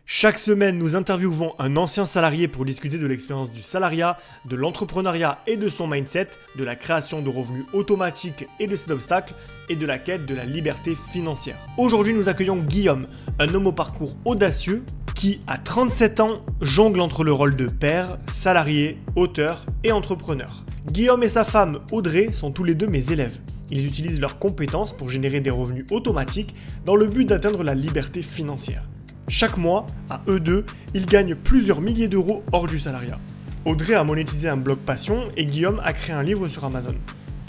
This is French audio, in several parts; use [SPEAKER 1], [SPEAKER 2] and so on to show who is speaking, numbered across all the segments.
[SPEAKER 1] Chaque semaine, nous interviewons un ancien salarié pour discuter de l'expérience du salariat, de l'entrepreneuriat et de son mindset, de la création de revenus automatiques et de ses obstacles, et de la quête de la liberté financière. Aujourd'hui, nous accueillons Guillaume, un homme au parcours audacieux qui, à 37 ans, jongle entre le rôle de père, salarié, auteur et entrepreneur. Guillaume et sa femme, Audrey, sont tous les deux mes élèves. Ils utilisent leurs compétences pour générer des revenus automatiques dans le but d'atteindre la liberté financière. Chaque mois, à eux deux, ils gagnent plusieurs milliers d'euros hors du salariat. Audrey a monétisé un blog passion et Guillaume a créé un livre sur Amazon.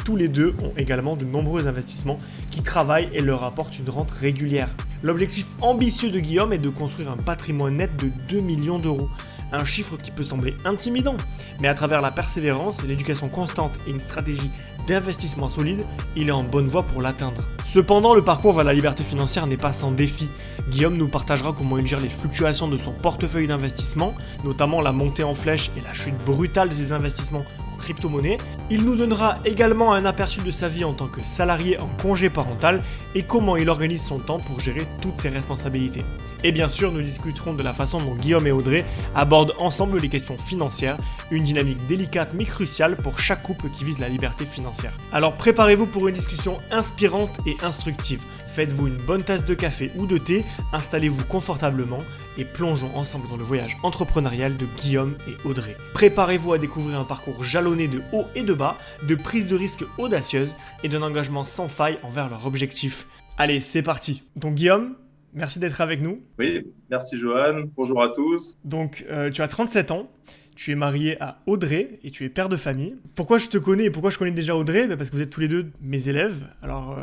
[SPEAKER 1] Tous les deux ont également de nombreux investissements qui travaillent et leur apportent une rente régulière. L'objectif ambitieux de Guillaume est de construire un patrimoine net de 2 millions d'euros. Un chiffre qui peut sembler intimidant, mais à travers la persévérance, l'éducation constante et une stratégie d'investissement solide, il est en bonne voie pour l'atteindre. Cependant, le parcours vers la liberté financière n'est pas sans défi. Guillaume nous partagera comment il gère les fluctuations de son portefeuille d'investissement, notamment la montée en flèche et la chute brutale de ses investissements en crypto-monnaie. Il nous donnera également un aperçu de sa vie en tant que salarié en congé parental et comment il organise son temps pour gérer toutes ses responsabilités. Et bien sûr, nous discuterons de la façon dont Guillaume et Audrey abordent ensemble les questions financières, une dynamique délicate mais cruciale pour chaque couple qui vise la liberté financière. Alors préparez-vous pour une discussion inspirante et instructive. Faites-vous une bonne tasse de café ou de thé, installez-vous confortablement et plongeons ensemble dans le voyage entrepreneurial de Guillaume et Audrey. Préparez-vous à découvrir un parcours jalonné de hauts et de bas, de prises de risques audacieuses et d'un engagement sans faille envers leur objectif. Allez, c'est parti. Donc Guillaume, merci d'être avec nous.
[SPEAKER 2] Oui, merci Johan, bonjour à tous.
[SPEAKER 1] Donc, tu as 37 ans, tu es marié à Audrey et tu es père de famille. Pourquoi je te connais et pourquoi je connais déjà Audrey ? Parce que vous êtes tous les deux mes élèves. Alors,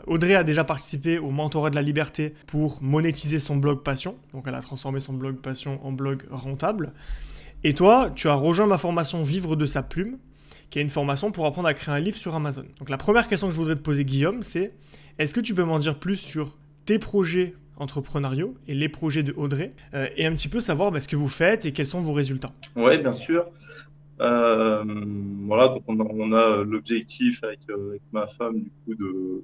[SPEAKER 1] Audrey a déjà participé au mentorat de la liberté pour monétiser son blog Passion. Donc, elle a transformé son blog Passion en blog rentable. Et toi, tu as rejoint ma formation Vivre de sa plume, qui est une formation pour apprendre à créer un livre sur Amazon. Donc, la première question que je voudrais te poser, Guillaume, c'est est-ce que tu peux m'en dire plus sur tes projets entrepreneuriaux et les projets de Audrey et un petit peu savoir ce que vous faites et quels sont vos résultats.
[SPEAKER 2] Oui, bien sûr. Voilà, donc on a l'objectif avec ma femme du coup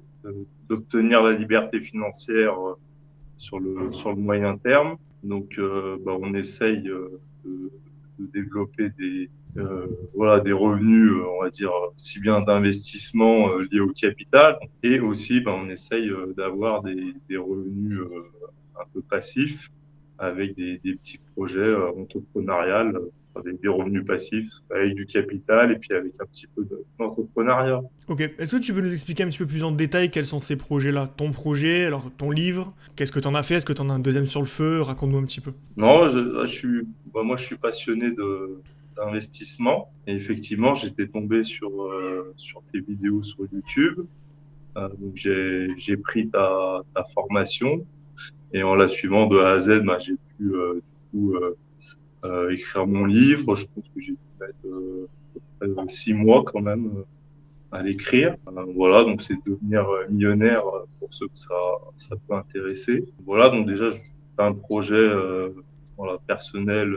[SPEAKER 2] d'obtenir la liberté financière sur le moyen terme. Donc on essaye de développer des revenus, on va dire, aussi bien d'investissement liés au capital, et aussi on essaye d'avoir des revenus un peu passifs avec des petits projets entrepreneuriales, avec des revenus passifs, avec du capital et puis avec un petit peu d'entrepreneuriat.
[SPEAKER 1] Ok, est-ce que tu peux nous expliquer un petit peu plus en détail quels sont ces projets-là ? Ton projet, alors ton livre, qu'est-ce que tu en as fait ? Est-ce que tu en as un deuxième sur le feu ? Raconte-nous un petit peu.
[SPEAKER 2] Non, moi je suis passionné d'investissement et effectivement j'étais tombé sur tes vidéos sur YouTube. Donc j'ai pris ta formation et en la suivant de A à Z, j'ai pu du coup écrire mon livre. Je pense que j'ai pu mettre 6 mois quand même à l'écrire. Voilà, donc c'est devenir millionnaire pour ceux que ça peut intéresser. Voilà, donc déjà, j'ai un projet personnel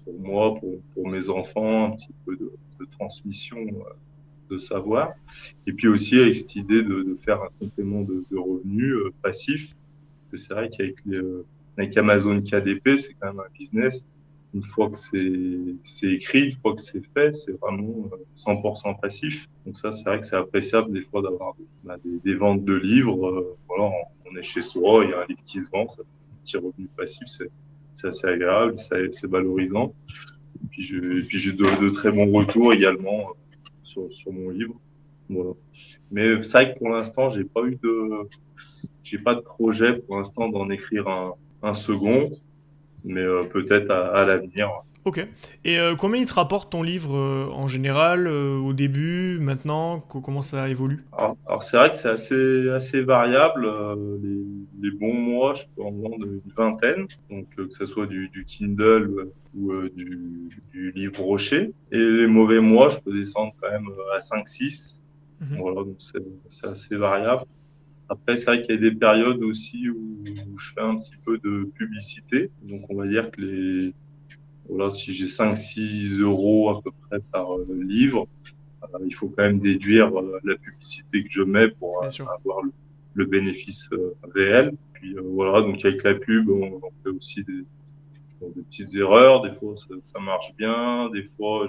[SPEAKER 2] pour moi, pour mes enfants, un petit peu de transmission de savoir. Et puis aussi avec cette idée de faire un complément de revenus passif. Parce que c'est vrai avec Amazon KDP, c'est quand même un business. Une fois que c'est écrit, une fois que c'est fait, c'est vraiment 100% passif. Donc ça, c'est vrai que c'est appréciable des fois d'avoir des ventes de livres. Voilà, on est chez soi, il y a un livre qui se vend, ça fait un petit revenu passif, c'est assez agréable, c'est valorisant. Et puis j'ai de très bons retours également sur mon livre. Voilà. Mais c'est vrai que pour l'instant, j'ai pas de projet pour l'instant d'en écrire un second, mais peut-être à l'avenir.
[SPEAKER 1] Ok. Et combien il te rapporte ton livre en général, au début, maintenant, comment ça évolue ?
[SPEAKER 2] Alors c'est vrai que c'est assez variable. Les bons mois, je peux en vendre une vingtaine, donc que ce soit du Kindle ou du livre rocher. Et les mauvais mois, je peux descendre quand même à 5-6. Voilà, donc c'est assez variable. Après, c'est vrai qu'il y a des périodes aussi où je fais un petit peu de publicité. Donc on va dire que voilà, si j'ai 5-6 € à peu près par livre, il faut quand même déduire la publicité que je mets pour avoir le bénéfice réel. Puis voilà, donc avec la pub, on fait aussi des petites erreurs. Des fois, ça marche bien. Des fois,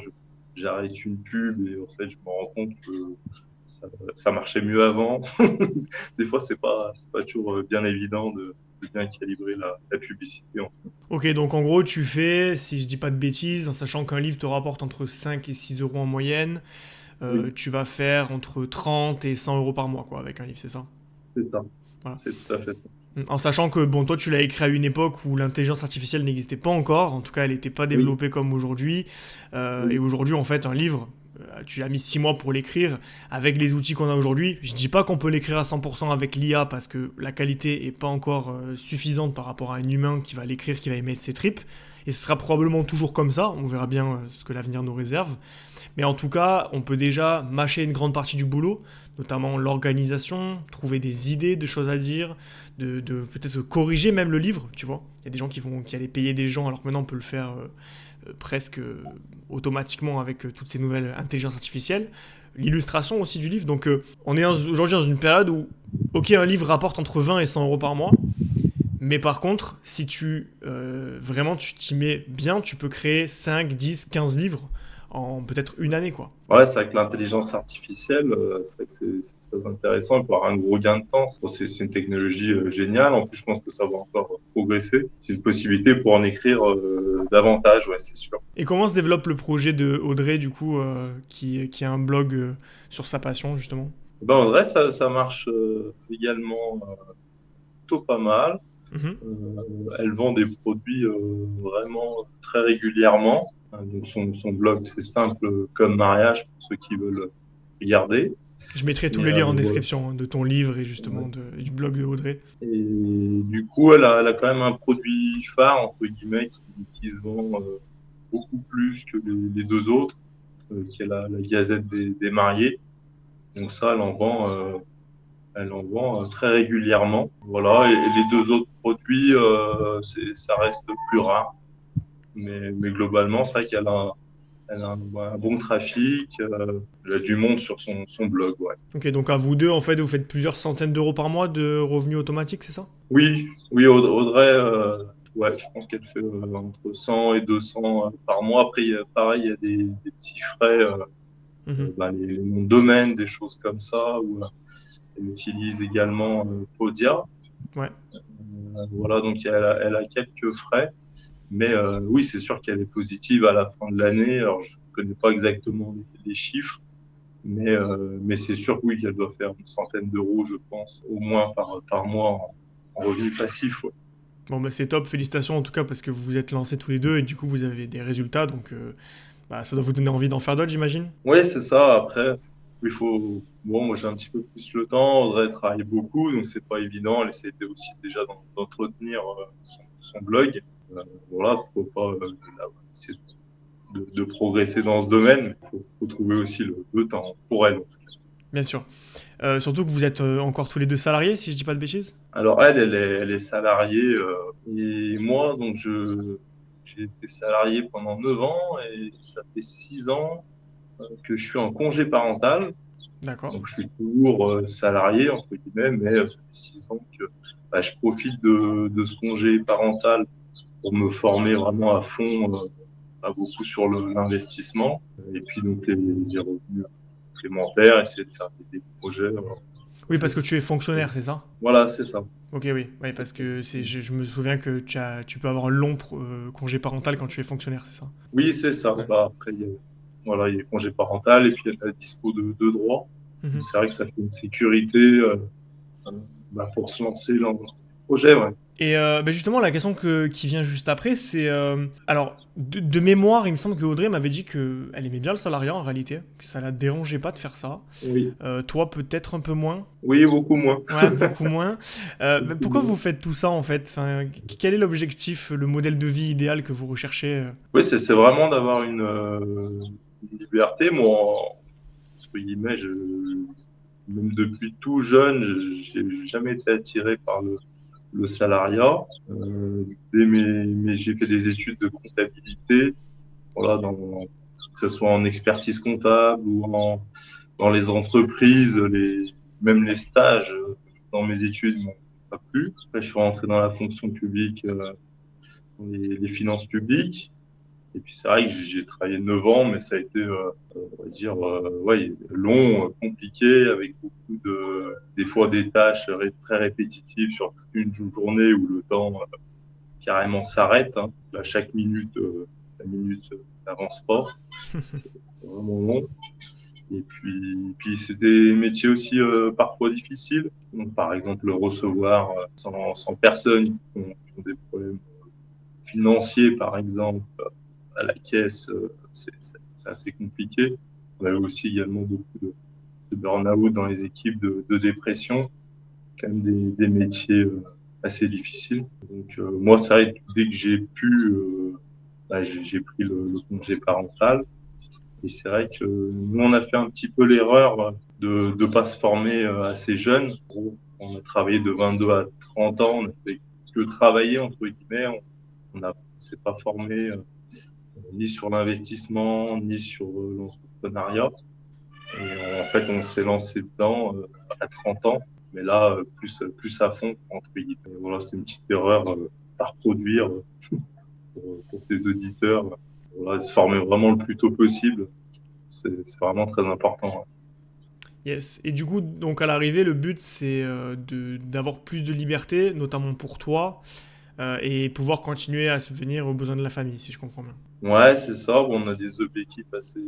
[SPEAKER 2] j'arrête une pub et en fait, je me rends compte que ça marchait mieux avant. Des fois, c'est pas toujours bien évident de bien calibrer la publicité.
[SPEAKER 1] Ok, donc en gros, tu fais, si je dis pas de bêtises, en sachant qu'un livre te rapporte entre 5 et 6 euros en moyenne,
[SPEAKER 2] Oui,
[SPEAKER 1] tu vas faire entre 30 et 100 euros par mois, quoi, avec un livre, c'est ça?
[SPEAKER 2] c'est ça.
[SPEAKER 1] Voilà.
[SPEAKER 2] C'est tout à fait ça.
[SPEAKER 1] En sachant que, bon, toi, tu l'as écrit à une époque où l'intelligence artificielle n'existait pas encore, en tout cas, elle n'était pas
[SPEAKER 2] Oui,
[SPEAKER 1] développée comme aujourd'hui. Et
[SPEAKER 2] oui,
[SPEAKER 1] aujourd'hui, en fait, un livre, tu as mis 6 mois pour l'écrire, avec les outils qu'on a aujourd'hui. Je dis pas qu'on peut l'écrire à 100% avec l'IA, parce que la qualité est pas encore suffisante par rapport à un humain qui va l'écrire, qui va émettre ses tripes. Et ce sera probablement toujours comme ça, on verra bien ce que l'avenir nous réserve. Mais en tout cas, on peut déjà mâcher une grande partie du boulot, notamment l'organisation, trouver des idées de choses à dire, de peut-être corriger même le livre, tu vois. Il y a des gens qui allaient payer des gens, alors que maintenant on peut le faire presque automatiquement avec toutes ces nouvelles intelligences artificielles. L'illustration aussi du livre. Donc on est aujourd'hui dans une période où, ok, un livre rapporte entre 20 et 100 euros par mois, mais par contre, si vraiment tu t'y mets bien, tu peux créer 5, 10, 15 livres en peut-être une année, quoi.
[SPEAKER 2] ouais, c'est avec l'intelligence artificielle, c'est vrai que c'est très intéressant pour avoir un gros gain de temps. C'est une technologie géniale. En plus, je pense que ça va encore progresser. C'est une possibilité pour en écrire davantage, ouais, c'est sûr.
[SPEAKER 1] Et comment se développe le projet de Audrey, du coup, qui a un blog sur sa passion, justement?
[SPEAKER 2] Ben, en vrai, ça marche également plutôt pas mal.
[SPEAKER 1] Mhm.
[SPEAKER 2] Elle vend des produits vraiment très régulièrement. Donc son blog, c'est simple comme mariage pour ceux qui veulent regarder.
[SPEAKER 1] Je mettrai tous
[SPEAKER 2] Et
[SPEAKER 1] les liens en
[SPEAKER 2] voilà.
[SPEAKER 1] description, hein, de ton livre et justement
[SPEAKER 2] Ouais.
[SPEAKER 1] du blog de Audrey.
[SPEAKER 2] Et du coup, elle a quand même un produit phare, entre guillemets, qui se vend beaucoup plus que les deux autres, qui est la Gazette des mariés. Donc ça, elle en vend très régulièrement. Voilà. Et les deux autres produits, ça reste plus rare. Mais globalement, c'est vrai elle a un bon trafic, elle a du monde sur son blog, ouais.
[SPEAKER 1] Ok, donc à vous deux, en fait, vous faites plusieurs centaines d'euros par mois de revenus automatiques, c'est ça?
[SPEAKER 2] Oui, Audrey, ouais, je pense qu'elle fait entre 100 et 200 par mois. Après, pareil, il y a des petits frais,
[SPEAKER 1] Mhm.
[SPEAKER 2] les noms de domaine, des choses comme ça, où elle utilise également Podia.
[SPEAKER 1] Ouais.
[SPEAKER 2] Voilà, donc elle a quelques frais. Mais oui, c'est sûr qu'elle est positive à la fin de l'année. Alors, je ne connais pas exactement les chiffres, mais c'est sûr, oui, qu'elle doit faire une centaine d'euros, je pense, au moins par mois en revenu passif. Ouais.
[SPEAKER 1] Bon, bah c'est top, félicitations en tout cas, parce que vous vous êtes lancés tous les deux et du coup vous avez des résultats, donc bah, ça doit vous donner envie d'en faire d'autres, j'imagine.
[SPEAKER 2] Oui, c'est ça. Après, il faut. Bon, moi, j'ai un petit peu plus le temps. Audrey travaille beaucoup, donc c'est pas évident. Elle essaie aussi déjà d'entretenir son blog. Voilà, pourquoi pas essayer de progresser dans ce domaine. Faut trouver aussi le temps pour elle.
[SPEAKER 1] Bien sûr. Surtout que vous êtes encore tous les deux salariés, si je dis pas de bêtises.
[SPEAKER 2] Alors elle est salariée et moi, donc j'ai été salarié pendant 9 ans et ça fait 6 ans que je suis en congé parental.
[SPEAKER 1] D'accord.
[SPEAKER 2] Donc je suis toujours salarié entre guillemets, mais ça fait 6 ans que je profite de ce congé parental pour me former vraiment à fond, beaucoup sur l'investissement et puis donc les revenus supplémentaires, essayer de faire des projets.
[SPEAKER 1] Oui, parce que tu es fonctionnaire, c'est ça?
[SPEAKER 2] Voilà, c'est ça.
[SPEAKER 1] Ok, oui. Oui,
[SPEAKER 2] C'est
[SPEAKER 1] parce
[SPEAKER 2] ça.
[SPEAKER 1] que je me souviens que tu peux avoir un long congé parental quand tu es fonctionnaire, c'est ça?
[SPEAKER 2] Oui, c'est ça.
[SPEAKER 1] Ouais.
[SPEAKER 2] Bah, après, voilà, il y a le congé parental et puis il y a la dispo de droits.
[SPEAKER 1] Mhm.
[SPEAKER 2] C'est vrai que ça fait une sécurité euh, pour se lancer dans le projet. Ouais.
[SPEAKER 1] Et bah, justement, la question qui vient juste après, c'est... alors, de mémoire, il me semble que Audrey m'avait dit qu'elle aimait bien le salariat en réalité, que ça la dérangeait pas de faire ça.
[SPEAKER 2] Oui.
[SPEAKER 1] Toi, peut-être un peu moins.
[SPEAKER 2] Oui, beaucoup moins.
[SPEAKER 1] Ouais, beaucoup moins. Mais
[SPEAKER 2] Beaucoup
[SPEAKER 1] pourquoi
[SPEAKER 2] moins.
[SPEAKER 1] vous faites tout ça en fait? Enfin, quel est l'objectif, le modèle de vie idéal que vous recherchez?
[SPEAKER 2] Oui, c'est vraiment d'avoir une liberté. Moi, entre guillemets, même depuis tout jeune, j'ai jamais été attiré par le salariat. J'ai fait des études de comptabilité, voilà, que ce soit en expertise comptable ou dans les entreprises, même les stages. dans mes études m'ont pas plu. Après, je suis rentré dans la fonction publique, dans les finances publiques. Et puis c'est vrai que j'ai travaillé 9 ans, mais ça a été, on va dire, ouais, long, compliqué, avec beaucoup des fois des tâches très répétitives sur toute une journée où le temps carrément s'arrête. Hein. À chaque minute, la minute n'avance pas. C'est vraiment long. Et puis c'était des métiers aussi parfois difficiles. Donc, par exemple, recevoir 100 personnes qui ont des problèmes financiers, par exemple, à la caisse, c'est assez compliqué. On avait aussi également beaucoup de burn-out dans les équipes, de dépression, quand même des métiers assez difficiles. Donc moi, c'est vrai que dès que j'ai pu, j'ai pris le congé parental. Et c'est vrai que nous, on a fait un petit peu l'erreur de ne pas se former assez jeune. On a travaillé de 22 à 30 ans, on n'a fait que travailler, entre guillemets. On ne s'est pas formé ni sur l'investissement, ni sur l'entrepreneuriat. Et en fait, on s'est lancé dedans à 30 ans, mais là, plus à fond, entre guillemets. Voilà, c'est une petite erreur à reproduire pour tes auditeurs. Voilà, se former vraiment le plus tôt possible, c'est vraiment très important.
[SPEAKER 1] Yes. Et du coup, donc à l'arrivée, le but c'est d'avoir plus de liberté, notamment pour toi, et pouvoir continuer à subvenir aux besoins de la famille, si je comprends bien.
[SPEAKER 2] Ouais, c'est ça. Bon, on a des objectifs assez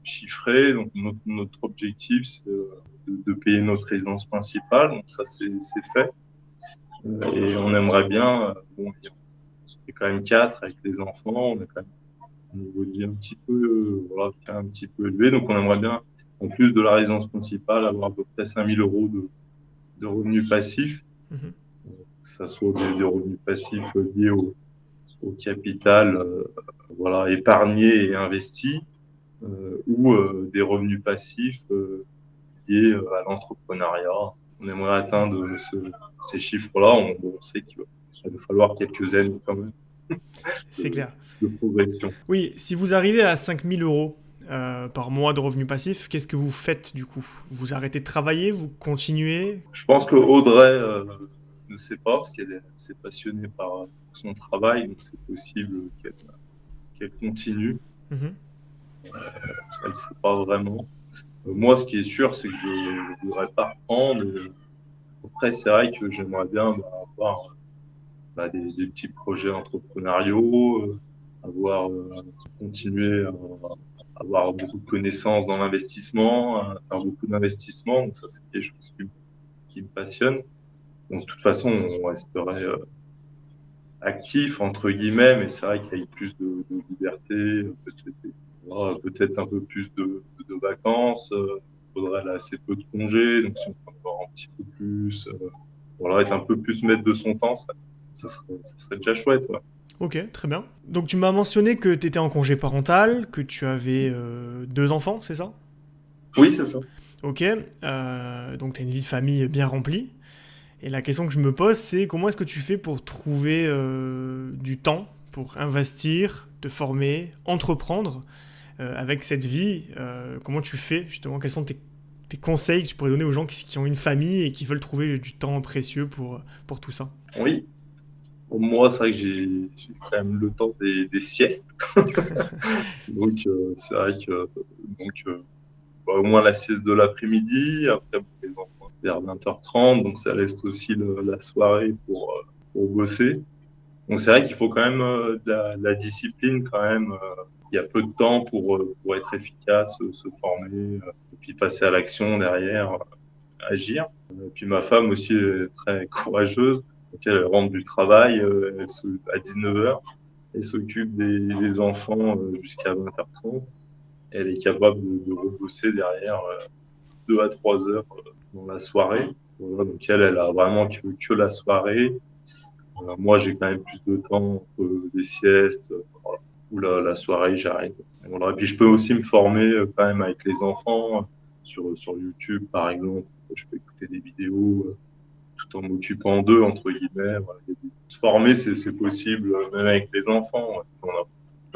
[SPEAKER 2] chiffrés. Donc, notre objectif, c'est de payer notre résidence principale. Donc, ça, c'est fait. Et on aimerait bien, bon, on est quand même quatre avec les enfants. On a quand même un niveau de vie un petit peu, voilà, qui est un petit peu élevé. Donc, on aimerait bien, en plus de la résidence principale, avoir à peu près 5 000 euros de revenus passifs.
[SPEAKER 1] Mhm.
[SPEAKER 2] Que ça soit des revenus passifs liés au capital, voilà, épargné et investi, ou des revenus passifs liés à l'entrepreneuriat. On aimerait atteindre ces chiffres-là. On sait qu'il va nous falloir quelques années quand même
[SPEAKER 1] C'est clair.
[SPEAKER 2] de progression.
[SPEAKER 1] Oui, si vous arrivez à 5 000 euros par mois de revenus passifs, qu'est-ce que vous faites du coup? Vous arrêtez de travailler? Vous continuez?
[SPEAKER 2] Je pense que Audrey ne sait pas parce qu'elle est assez passionnée par son travail, donc c'est possible qu'elle continue.
[SPEAKER 1] Mhm.
[SPEAKER 2] Elle ne sait pas vraiment. Moi, ce qui est sûr, c'est que je ne voudrais pas reprendre. Après, c'est vrai que j'aimerais bien avoir des petits projets entrepreneuriaux, continuer à avoir beaucoup de connaissances dans l'investissement, à faire beaucoup d'investissements. Donc ça, c'est quelque chose qui me passionne. Donc de toute façon, on resterait actif, entre guillemets, mais c'est vrai qu'il y a plus de liberté, peut-être un peu plus de vacances. Faudrait là, assez peu de congés, donc si on peut avoir un petit peu plus, voilà, être un peu plus maître de son temps, ça serait déjà chouette. Ouais.
[SPEAKER 1] Ok, très bien. Donc tu m'as mentionné que tu étais en congé parental, que tu avais 2 enfants, c'est ça?
[SPEAKER 2] Oui, c'est ça.
[SPEAKER 1] Ok, donc tu as une vie de famille bien remplie. Et la question que je me pose, c'est comment est-ce que tu fais pour trouver du temps pour investir, te former, entreprendre avec cette vie? Comment tu fais justement? Quels sont tes conseils que tu pourrais donner aux gens qui ont une famille et qui veulent trouver du temps précieux pour tout ça?
[SPEAKER 2] Oui. Pour moi, c'est vrai que j'ai quand même le temps des siestes. Donc, c'est vrai que au moins la sieste de l'après-midi. Après, les enfants vers 20h30. Donc, ça laisse aussi la soirée pour bosser. Donc, c'est vrai qu'il faut quand même de la discipline quand même. Il y a peu de temps pour être efficace, se former, et puis passer à l'action derrière, agir. Puis ma femme aussi est très courageuse. Donc, elle rentre du travail à 19h. Elle s'occupe des enfants jusqu'à 20h30. Elle est capable de rebosser derrière 2 à 3 heures dans la soirée. Voilà, donc elle a vraiment que la soirée. Moi, j'ai quand même plus de temps des siestes, voilà, ou la soirée, j'arrête. Voilà. Et puis, je peux aussi me former quand même avec les enfants sur YouTube, par exemple. Je peux écouter des vidéos tout en m'occupant d'eux, entre guillemets. Voilà. Se former, c'est possible, même avec les enfants. On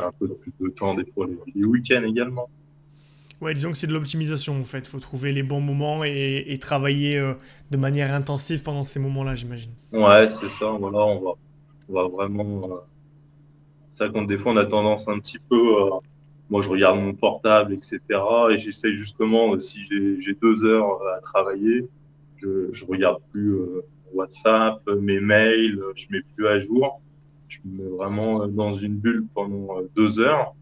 [SPEAKER 2] a un peu plus de temps, des fois, les week-ends également.
[SPEAKER 1] Ouais, disons que c'est de l'optimisation en fait. Il faut trouver les bons moments et travailler de manière intensive pendant ces moments-là, j'imagine.
[SPEAKER 2] Ouais, c'est ça. Voilà, on va vraiment. C'est vrai qu'on des fois on a tendance un petit peu. Moi, je regarde mon portable, etc. Et j'essaye justement, si j'ai 2 heures à travailler, je regarde plus WhatsApp, mes mails, je mets plus à jour. Je me mets vraiment dans une bulle pendant 2 heures.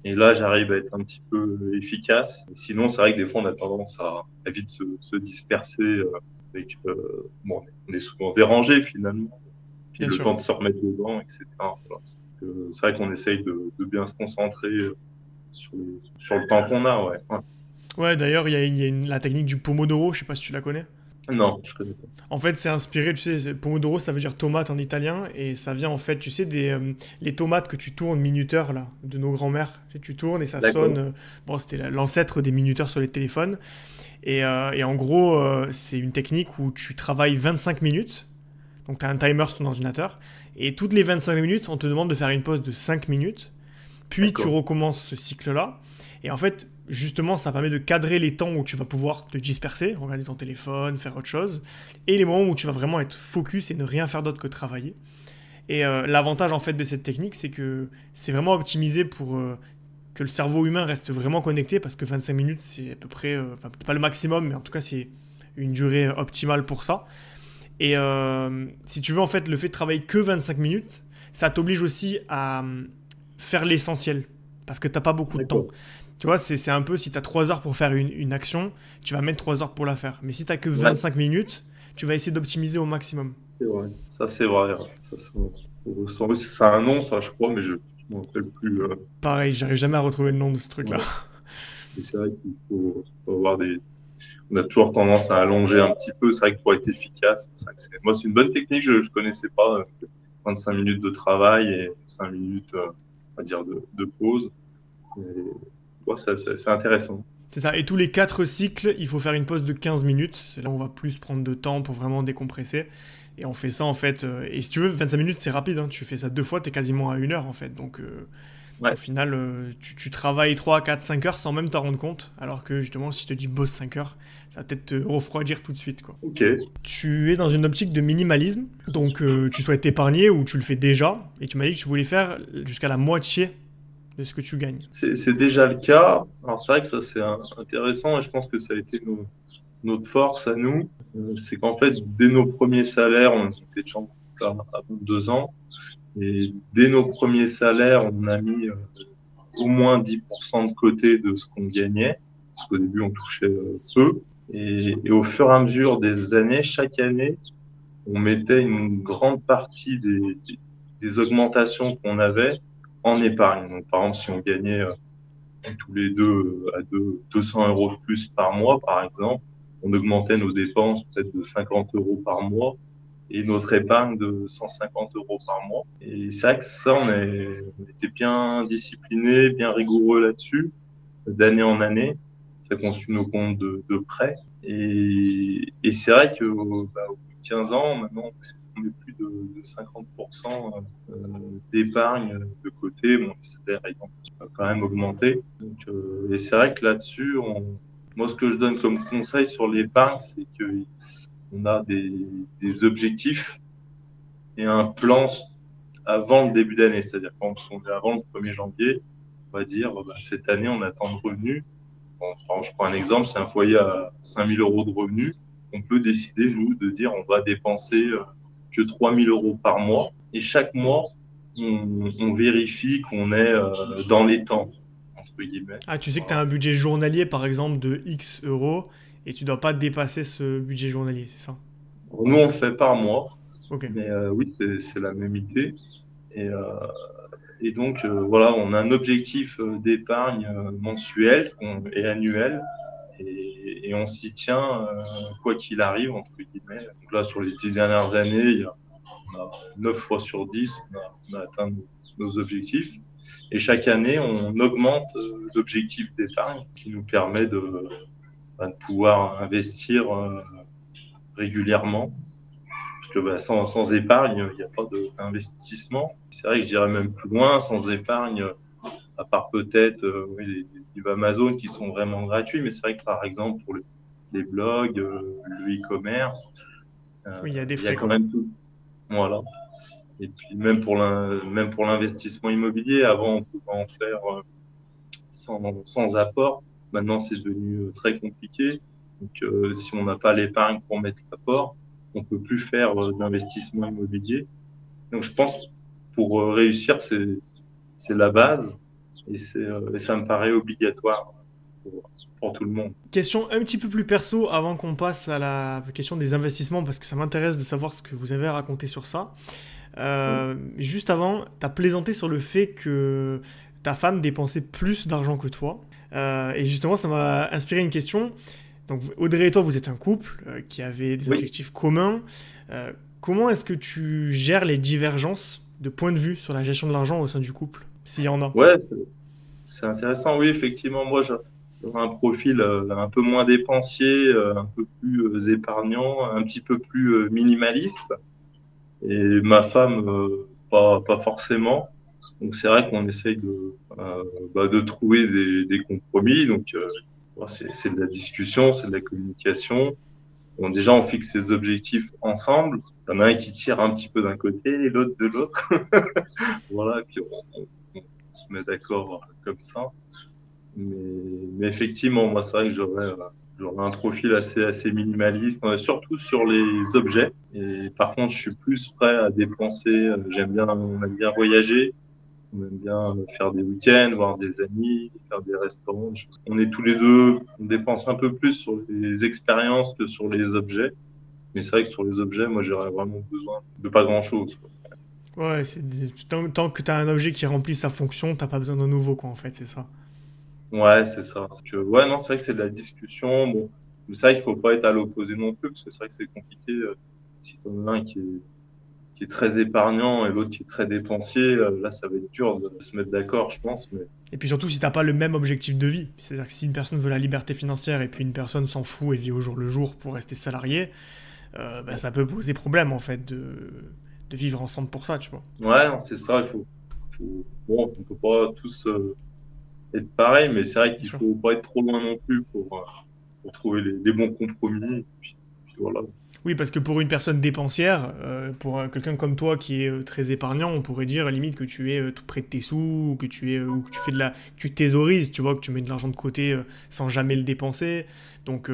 [SPEAKER 2] Et là, j'arrive à être un petit peu efficace. Sinon, c'est vrai que des fois, on a tendance à vite se disperser. Bon, on est souvent dérangé finalement. Puis
[SPEAKER 1] Bien
[SPEAKER 2] le
[SPEAKER 1] sûr.
[SPEAKER 2] temps de se remettre dedans, etc. Voilà. C'est vrai qu'on essaye de bien se concentrer sur le temps qu'on a. Ouais. Ouais.
[SPEAKER 1] Ouais, d'ailleurs, la technique du Pomodoro, je sais pas si tu la connais.
[SPEAKER 2] Non, je connais pas.
[SPEAKER 1] En fait, c'est inspiré, tu sais, Pomodoro, ça veut dire tomate en italien, et ça vient en fait, tu sais, les tomates que tu tournes minuteur, là, de nos grands-mères. Tu tournes et ça sonne.
[SPEAKER 2] D'accord.
[SPEAKER 1] Bon, c'était l'ancêtre des minuteurs sur les téléphones. Et en gros, c'est une technique où tu travailles 25 minutes, donc tu as un timer sur ton ordinateur, et toutes les 25 minutes, on te demande de faire une pause de 5 minutes, puis tu
[SPEAKER 2] D'accord.
[SPEAKER 1] recommences ce cycle-là. Et en fait, justement, ça permet de cadrer les temps où tu vas pouvoir te disperser, regarder ton téléphone, faire autre chose, et les moments où tu vas vraiment être focus et ne rien faire d'autre que travailler. Et l'avantage en fait de cette technique, c'est que c'est vraiment optimisé pour que le cerveau humain reste vraiment connecté, parce que 25 minutes, c'est à peu près, enfin pas le maximum, mais en tout cas c'est une durée optimale pour ça. Et si tu veux en fait le fait de travailler que 25 minutes, ça t'oblige aussi à faire l'essentiel, parce que t'as pas beaucoup de temps.
[SPEAKER 2] D'accord.
[SPEAKER 1] Tu vois, c'est un peu si tu as 3 heures pour faire une action, tu vas mettre 3 heures pour la faire. Mais si tu que
[SPEAKER 2] Ouais,
[SPEAKER 1] 25 minutes, tu vas essayer d'optimiser au maximum.
[SPEAKER 2] c'est vrai. Ça, c'est vrai. Ça a un nom, ça, je crois, mais je ne me rappelle plus.
[SPEAKER 1] Pareil, j'arrive jamais à retrouver le nom de ce truc-là.
[SPEAKER 2] Ouais. Mais c'est vrai qu'il faut avoir des. On a toujours tendance à allonger un petit peu. C'est vrai que pour être efficace, moi, c'est une bonne technique. Je ne connaissais pas. 25 minutes de travail et 5 minutes, on va dire, de pause. Et, ouais, c'est intéressant.
[SPEAKER 1] C'est ça. Et tous les 4 cycles, il faut faire une pause de 15 minutes. C'est là où on va plus prendre de temps pour vraiment décompresser. Et on fait ça en fait. Et si tu veux, 25 minutes, c'est rapide, hein. Tu fais ça 2 fois, t'es quasiment à 1 heure en fait. Donc au
[SPEAKER 2] Ouais,
[SPEAKER 1] final, tu travailles 3, 4, 5 heures sans même t'en rendre compte. Alors que justement, si je te dis bosse 5 heures, ça va peut-être te refroidir tout de suite, quoi.
[SPEAKER 2] ok.
[SPEAKER 1] Tu es dans une optique de minimalisme, donc tu souhaites épargner ou tu le fais déjà, et tu m'as dit que tu voulais faire jusqu'à la moitié de ce que tu gagnes.
[SPEAKER 2] C'est déjà le cas. Alors, c'est vrai que ça, c'est intéressant et je pense que ça a été notre force à nous. C'est qu'en fait, dès nos premiers salaires, on était déjà en couple à 22 ans. Et dès nos premiers salaires, on a mis au moins 10% de côté de ce qu'on gagnait. Parce qu'au début, on touchait peu. Et au fur et à mesure des années, chaque année, on mettait une grande partie des augmentations qu'on avait en épargne. Donc, par exemple, si on gagnait tous les deux à 200 euros de plus par mois, par exemple, on augmentait nos dépenses peut-être de 50 euros par mois et notre épargne de 150 euros par mois. Et c'est vrai que ça, on était bien disciplinés, bien rigoureux là-dessus, d'année en année. Ça qu'on suit nos comptes de près. Et c'est vrai que bah, au bout de 15 ans, maintenant, on est plus de 50% d'épargne de côté. Bon, les salaires ayant quand même augmenté. Donc, et c'est vrai que là-dessus, moi, ce que je donne comme conseil sur l'épargne, c'est qu'on a des objectifs et un plan avant le début d'année. C'est-à-dire quand on est avant le 1er janvier, on va dire, bah, cette année, on a tant de revenus. Bon, je prends un exemple, c'est un foyer à 5 000 euros de revenus. On peut décider, nous, de dire on va dépenser que 3 000 euros par mois. Et chaque mois, on vérifie qu'on est dans les temps, entre guillemets.
[SPEAKER 1] Ah, tu sais que tu as
[SPEAKER 2] Voilà.
[SPEAKER 1] un budget journalier par exemple de X euros, et tu dois pas dépasser ce budget journalier, c'est ça?
[SPEAKER 2] Nous, on le fait par mois,
[SPEAKER 1] Ok.
[SPEAKER 2] mais oui, c'est la même idée. Et, euh, et donc, voilà, on a un objectif d'épargne mensuel et annuel. Et on s'y tient, quoi qu'il arrive, entre guillemets. Donc là, sur les 10 dernières années, on a 9 fois sur 10, on a atteint nos objectifs. Et chaque année, on augmente l'objectif d'épargne qui nous permet de pouvoir investir régulièrement. Parce que bah, sans épargne, il n'y a pas d'investissement. C'est vrai que je dirais même plus loin, sans épargne, à part peut-être oui, les livres Amazon qui sont vraiment gratuits, mais c'est vrai que par exemple pour les blogs, le e-commerce,
[SPEAKER 1] Oui, il y a des
[SPEAKER 2] il y a
[SPEAKER 1] frais,
[SPEAKER 2] quand
[SPEAKER 1] quoi.
[SPEAKER 2] même tout. Voilà. Et puis même pour l'investissement immobilier, avant on pouvait en faire sans apport. Maintenant c'est devenu très compliqué. Donc si on n'a pas l'épargne pour mettre l'apport, on peut plus faire d'investissement immobilier. Donc je pense pour réussir c'est la base et ça me paraît obligatoire pour tout le monde.
[SPEAKER 1] Question un petit peu plus perso avant qu'on passe à la question des investissements, parce que ça m'intéresse de savoir ce que vous avez à raconter sur ça. Juste avant, t'as plaisanté sur le fait que ta femme dépensait plus d'argent que toi. Et justement, ça m'a inspiré une question. Donc, Audrey et toi, vous êtes un couple qui avait des
[SPEAKER 2] Oui,
[SPEAKER 1] objectifs communs. Comment est-ce que tu gères les divergences de point de vue sur la gestion de l'argent au sein du couple, s'il y en a?
[SPEAKER 2] ouais, c'est intéressant. Oui, effectivement, moi j'aurais un profil un peu moins dépensier, un peu plus épargnant, un petit peu plus minimaliste. Et ma femme, pas forcément. Donc c'est vrai qu'on essaye de trouver des compromis. Donc bon, c'est de la discussion, c'est de la communication. Bon, déjà, on fixe ses objectifs ensemble. Il y en a un qui tire un petit peu d'un côté et l'autre de l'autre. Voilà, et puis on se met d'accord comme ça. Mais, mais effectivement, moi, c'est vrai que j'aurais un profil assez minimaliste, surtout sur les objets. Et par contre, je suis plus prêt à dépenser. On aime bien voyager, on aime bien faire des week-ends, voir des amis, faire des restaurants, des choses. On est tous les deux, on dépense un peu plus sur les expériences que sur les objets. Mais c'est vrai que sur les objets, moi, j'aurais vraiment besoin de pas grand-chose, quoi.
[SPEAKER 1] Ouais, tant que t'as un objet qui remplit sa fonction, t'as pas besoin d'un nouveau, quoi, en fait, c'est ça.
[SPEAKER 2] Ouais, c'est ça. Ouais, non, c'est vrai que c'est de la discussion. Bon, mais c'est vrai qu'il faut pas être à l'opposé non plus, parce que c'est vrai que c'est compliqué. Si t'en as un qui est très épargnant et l'autre qui est très dépensier, là, ça va être dur de se mettre d'accord, je pense. Mais
[SPEAKER 1] Et puis surtout, si t'as pas le même objectif de vie, c'est-à-dire que si une personne veut la liberté financière et puis une personne s'en fout et vit au jour le jour pour rester salarié, bah, ça peut poser problème, en fait, de vivre ensemble pour ça, tu vois.
[SPEAKER 2] ouais, non, c'est ça. Bon, on peut pas tous être pareil, mais c'est vrai
[SPEAKER 1] Bien
[SPEAKER 2] qu'il
[SPEAKER 1] sûr.
[SPEAKER 2] faut pas être trop loin non plus pour trouver les bons compromis. Puis voilà.
[SPEAKER 1] Oui, parce que pour une personne dépensière, pour quelqu'un comme toi qui est très épargnant, on pourrait dire limite que tu es tout près de tes sous, ou que ou que tu fais que tu thésaurises, tu vois, que tu mets de l'argent de côté sans jamais le dépenser. Donc,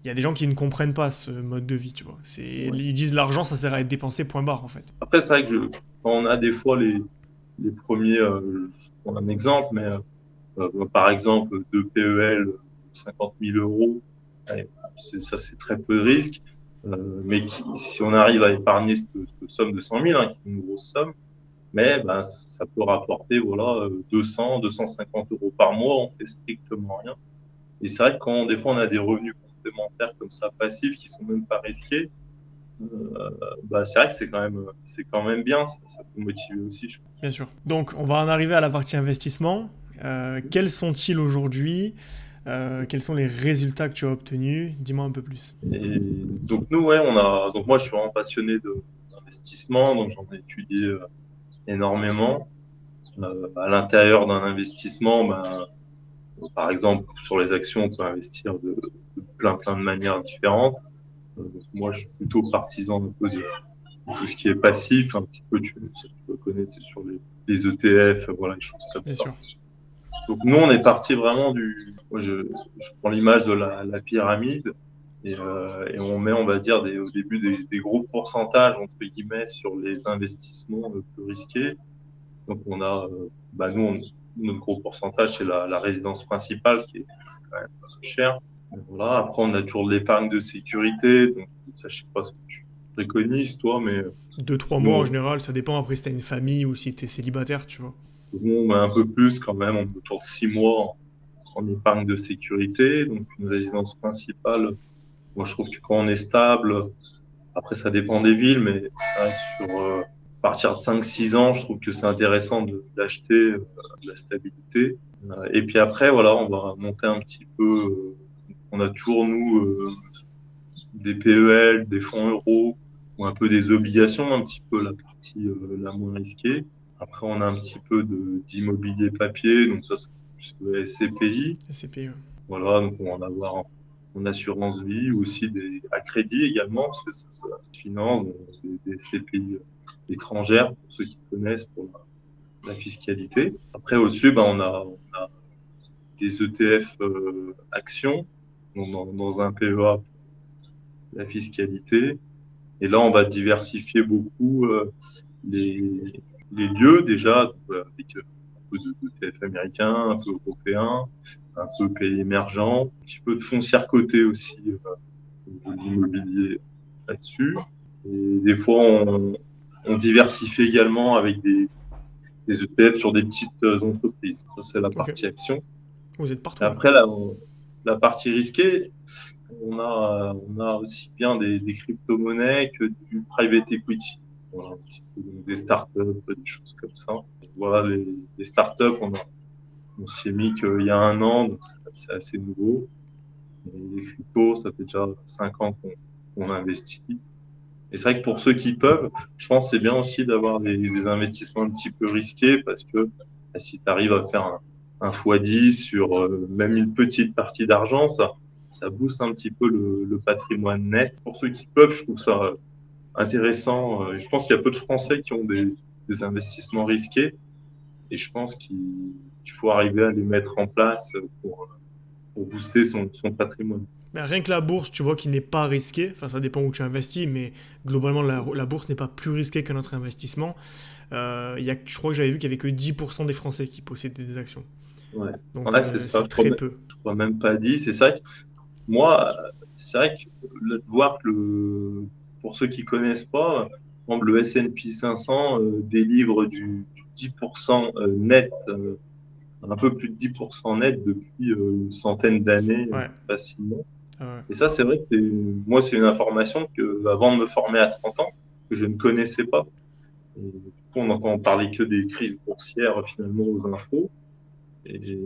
[SPEAKER 1] il y a des gens qui ne comprennent pas ce mode de vie, tu vois.
[SPEAKER 2] Ouais.
[SPEAKER 1] Ils disent l'argent, ça sert à être dépensé, point barre, en fait.
[SPEAKER 2] Après, c'est vrai que quand on a des fois les premiers, je prends un exemple, mais par exemple, deux PEL, 50 000 euros, ouais, ça c'est très peu de risques. Mais si on arrive à épargner cette somme de 100 000, hein, qui est une grosse somme, mais ben, ça peut rapporter voilà, 200, 250 euros par mois, on fait strictement rien. Et c'est vrai que des fois on a des revenus complémentaires comme ça, passifs, qui sont même pas risqués, bah, c'est vrai que c'est quand même bien, ça peut motiver aussi, je
[SPEAKER 1] Bien sûr. Donc, on va en arriver à la partie investissement. Quels sont-ils aujourd'hui? Quels sont les résultats que tu as obtenus? Dis-moi un peu plus.
[SPEAKER 2] Et donc nous, ouais, donc moi je suis vraiment passionné d'investissement, donc j'en ai étudié énormément. À l'intérieur d'un investissement, ben, par exemple, sur les actions, on peut investir de plein de manières différentes. Donc moi, je suis plutôt partisan un peu de tout ce qui est passif, un petit peu, tu peux connaître, c'est sur les ETF, voilà, les choses comme
[SPEAKER 1] Bien
[SPEAKER 2] ça.
[SPEAKER 1] sûr.
[SPEAKER 2] Donc nous, on est parti vraiment moi, je prends l'image de la pyramide et on met, on va dire, au début des gros pourcentages entre guillemets sur les investissements plus risqués. Donc on a, bah nous, notre gros pourcentage c'est la résidence principale c'est quand même cher. Donc, voilà. Après, on a toujours de l'épargne de sécurité. Donc ça, je sais pas ce que tu préconises toi, mais
[SPEAKER 1] 2, 3 mois en
[SPEAKER 2] nous,
[SPEAKER 1] général, ça dépend après si t'as une famille ou si t'es célibataire, tu vois.
[SPEAKER 2] nous, on met un peu plus quand même. On met autour de 6 mois en épargne de sécurité. Donc une résidence principale. Moi, je trouve que quand on est stable, après, ça dépend des villes, mais c'est vrai que à partir de 5, 6 ans, je trouve que c'est intéressant d'acheter de la stabilité. Et puis après, voilà, on va monter un petit peu. On a toujours, nous, des PEL, des fonds euros, ou un peu des obligations, un petit peu la partie la moins risquée. Après, on a un petit peu d'immobilier papier, donc ça, c'est plus le SCPI.
[SPEAKER 1] SCPI, ouais.
[SPEAKER 2] Voilà, donc on va en avoir en assurance vie ou aussi à crédit également, parce que ça se finance, donc des SCPI étrangères, pour ceux qui connaissent, pour la fiscalité. Après, au-dessus, ben, on a des ETF actions, donc dans un PEA pour la fiscalité. Et là, on va diversifier beaucoup les, les lieux déjà, donc, avec un peu de TF américain, un peu européen, un peu pays émergents, un petit peu de foncière cotée aussi, de l'immobilier là-dessus. Et des fois, on diversifie également avec des ETF sur des petites entreprises. Ça, c'est la
[SPEAKER 1] Ok.
[SPEAKER 2] partie action.
[SPEAKER 1] Vous êtes
[SPEAKER 2] Et
[SPEAKER 1] partout, là.
[SPEAKER 2] après, la partie risquée, on a aussi bien des crypto-monnaies que du private equity. Voilà, un petit peu, donc des startups, des choses comme ça. Voilà, les startups, on s'y est mis qu'il y a 1 an, donc c'est assez nouveau. Et les cryptos, ça fait déjà 5 ans qu'on investit. Et c'est vrai que pour ceux qui peuvent, je pense que c'est bien aussi d'avoir des investissements un petit peu risqués parce que si tu arrives à faire un x10 sur même une petite partie d'argent, ça booste un petit peu le patrimoine net. Pour ceux qui peuvent, je trouve ça intéressant. Je pense qu'il y a peu de Français qui ont des investissements risqués et je pense qu'il faut arriver à les mettre en place pour booster son patrimoine.
[SPEAKER 1] Mais rien que la bourse, tu vois, qui n'est pas risquée, enfin ça dépend où tu investis, mais globalement la bourse n'est pas plus risquée que notre investissement. Je crois que j'avais vu qu'il y avait que 10% des Français qui possédaient des actions.
[SPEAKER 2] Ouais,
[SPEAKER 1] Donc
[SPEAKER 2] ouais, c'est ça.
[SPEAKER 1] c'est très peu.
[SPEAKER 2] Je crois même pas dit. C'est ça. Moi, c'est vrai que de voir que pour ceux qui connaissent pas, par exemple, le S&P 500 délivre du 10% net, un peu plus de 10% net depuis une centaine d'années
[SPEAKER 1] Ouais.
[SPEAKER 2] facilement.
[SPEAKER 1] Ouais.
[SPEAKER 2] Et ça, c'est vrai que moi, c'est une information que, avant de me former à 30 ans, que je ne connaissais pas. Et, du coup, on n'entend parler que des crises boursières finalement aux infos. Et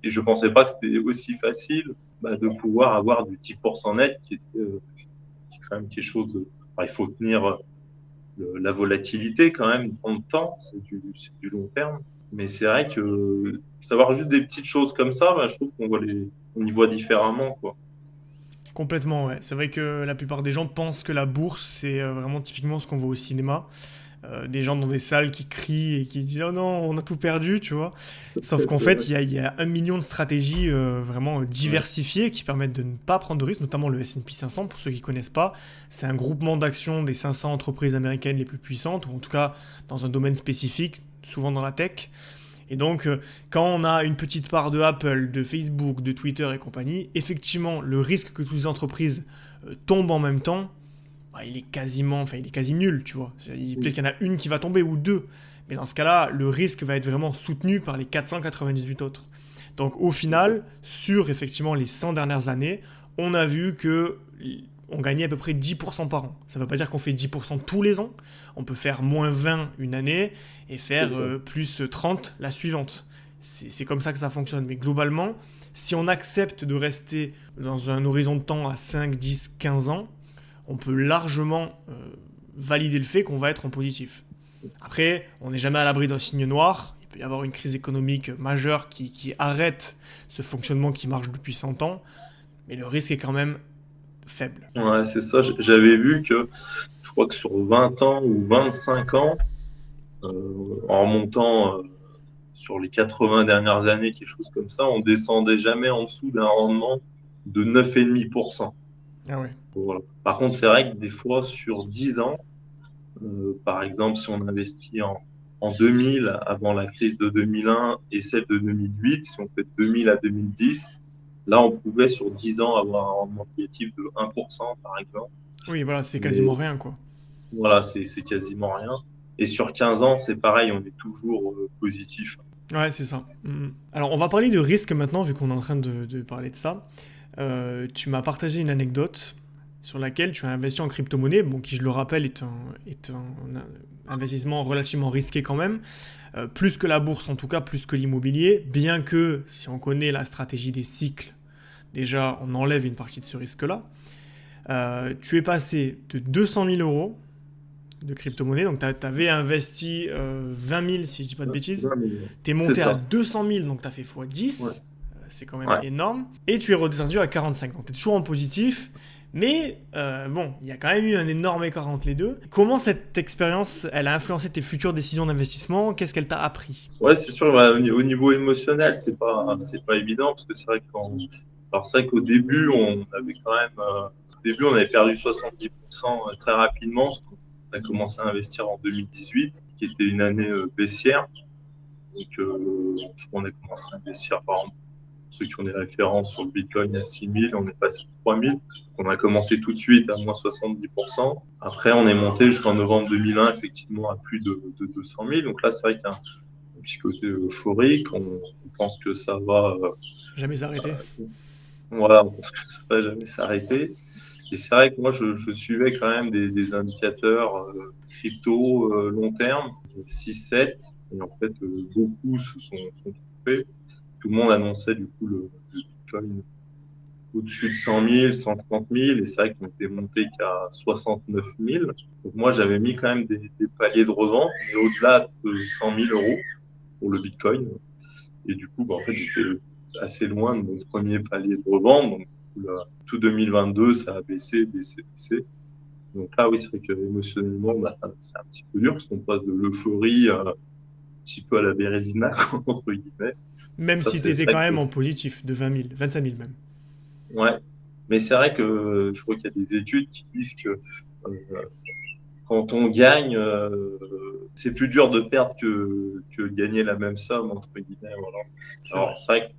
[SPEAKER 2] je pensais pas que c'était aussi facile de pouvoir avoir du 10% net qui est quand même quelque chose de. Enfin, il faut tenir la volatilité quand même, prendre le temps, c'est du long terme. Mais c'est vrai que savoir juste des petites choses comme ça, je trouve on y voit différemment, quoi.
[SPEAKER 1] Complètement, ouais. C'est vrai que la plupart des gens pensent que la bourse, c'est vraiment typiquement ce qu'on voit au cinéma. Des gens dans des salles qui crient et qui disent oh non, on a tout perdu, tu vois. Sauf qu'en fait, il y a 1 million de stratégies vraiment
[SPEAKER 2] Ouais,
[SPEAKER 1] diversifiées qui permettent de ne pas prendre de risques, notamment le S&P 500, pour ceux qui ne connaissent pas. C'est un groupement d'actions des 500 entreprises américaines les plus puissantes, ou en tout cas dans un domaine spécifique, souvent dans la tech. Et donc, quand on a une petite part de Apple, de Facebook, de Twitter et compagnie, effectivement, le risque que toutes les entreprises tombent en même temps, il est il est quasi nul, tu vois. Peut-être qu'il y en a une qui va tomber ou deux. Mais dans ce cas-là, le risque va être vraiment soutenu par les 498 autres. Donc au
[SPEAKER 2] c'est ça.
[SPEAKER 1] final, sur effectivement les 100 dernières années, on a vu que on gagnait à peu près 10% par an. Ça ne veut pas dire qu'on fait 10% tous les ans. On peut faire moins 20 une année et faire
[SPEAKER 2] C'est ça.
[SPEAKER 1] plus 30 la suivante. C'est comme ça que ça fonctionne. Mais globalement, si on accepte de rester dans un horizon de temps à 5, 10, 15 ans, on peut largement valider le fait qu'on va être en positif. Après, on n'est jamais à l'abri d'un signe noir. Il peut y avoir une crise économique majeure qui arrête ce fonctionnement qui marche depuis 100 ans, mais le risque est quand même faible.
[SPEAKER 2] Ouais, c'est ça. J'avais vu que je crois que sur 20 ans ou 25 ans, en remontant sur les 80 dernières années, quelque chose comme ça, on descendait jamais en dessous d'un rendement de 9,5%.
[SPEAKER 1] Ah ouais.
[SPEAKER 2] Voilà. Par contre, c'est vrai que des fois, sur 10 ans, par exemple, si on investit en 2000 avant la crise de 2001 et celle de 2008, si on fait de 2000 à 2010, là, on pouvait sur 10 ans avoir un rendement négatif de 1%, par exemple.
[SPEAKER 1] Oui, voilà, c'est
[SPEAKER 2] Mais
[SPEAKER 1] quasiment rien, quoi.
[SPEAKER 2] voilà, c'est quasiment rien. Et sur 15 ans, c'est pareil, on est toujours positif.
[SPEAKER 1] Ouais, c'est ça. Alors, on va parler de risque maintenant, vu qu'on est en train de parler de ça. Tu m'as partagé une anecdote sur laquelle tu as investi en crypto-monnaie, bon, qui, je le rappelle, est un investissement relativement risqué quand même, plus que la bourse en tout cas, plus que l'immobilier, bien que, si on connaît la stratégie des cycles, déjà, on enlève une partie de ce risque-là. Tu es passé de 200 000 euros de crypto-monnaie. Donc, tu avais investi 20 000, si je dis pas de bêtises.
[SPEAKER 2] 20 000.
[SPEAKER 1] Tu es
[SPEAKER 2] C'est
[SPEAKER 1] monté à
[SPEAKER 2] ça.
[SPEAKER 1] 200 000, donc tu as fait
[SPEAKER 2] Ouais.
[SPEAKER 1] x10. C'est quand même
[SPEAKER 2] Ouais.
[SPEAKER 1] énorme. Et tu es redescendu à 45. Donc, tu es toujours en positif. Mais bon, il y a quand même eu un énorme écart entre les deux. Comment cette expérience, elle a influencé tes futures décisions d'investissement? Qu'est-ce qu'elle t'a appris?
[SPEAKER 2] Ouais, c'est sûr, bah, au niveau émotionnel, c'est pas évident parce que c'est vrai alors c'est vrai qu'au début, on avait quand même, au début, on avait perdu 70% très rapidement parce qu'on a commencé à investir en 2018, qui était une année baissière. Donc, je crois qu'on a commencé à investir, par exemple, ceux qui ont des références sur le Bitcoin à 6 000, on est passé à 3 000. On a commencé tout de suite à moins 70%. Après, on est monté jusqu'en novembre 2001, effectivement, à plus de 200 000. Donc là, c'est vrai qu'il y a un petit côté euphorique. On pense que ça va,
[SPEAKER 1] Jamais arrêté.
[SPEAKER 2] voilà, on pense que ça va jamais s'arrêter. Et c'est vrai que moi, je suivais quand même des indicateurs crypto long terme, 6-7. Et en fait, beaucoup sont trompés. Tout le monde annonçait du coup le Bitcoin au-dessus de 100 000, 130 000. Et c'est vrai qu'on était monté qu'à 69 000. Donc moi, j'avais mis quand même des paliers de revente, mais au-delà de 100 000 euros pour le Bitcoin. Et du coup, bah, en fait, j'étais assez loin de mon premier palier de revente. Donc, là, tout 2022, ça a baissé, baissé, baissé. Donc là, oui, c'est vrai que émotionnellement, bah, c'est un petit peu dur parce qu'on passe de l'euphorie un petit peu à la bérésina, entre guillemets.
[SPEAKER 1] Même
[SPEAKER 2] Ça,
[SPEAKER 1] si tu
[SPEAKER 2] c'est
[SPEAKER 1] étais
[SPEAKER 2] vrai
[SPEAKER 1] quand
[SPEAKER 2] que,
[SPEAKER 1] même en positif de 20 000, 25 000 même.
[SPEAKER 2] ouais. Mais c'est vrai que je crois qu'il y a des études qui disent que quand on gagne, c'est plus dur de perdre que gagner la même somme, entre guillemets. Voilà.
[SPEAKER 1] C'est vrai.
[SPEAKER 2] Alors, c'est vrai que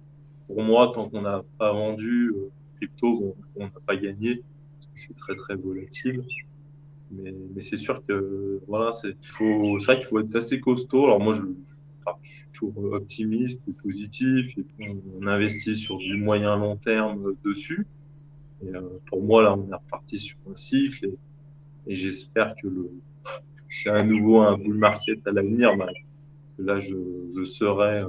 [SPEAKER 2] pour moi, tant qu'on n'a pas vendu crypto, bon, on n'a pas gagné, parce que c'est très très volatile. Mais c'est sûr que voilà, c'est vrai qu'il faut être assez costaud. Alors moi, je suis toujours optimiste et positif, et puis on investit sur du moyen long terme dessus. Et pour moi, là, on est reparti sur un cycle, et j'espère que s'il y a à nouveau un bull market à l'avenir, bah, que là, je serai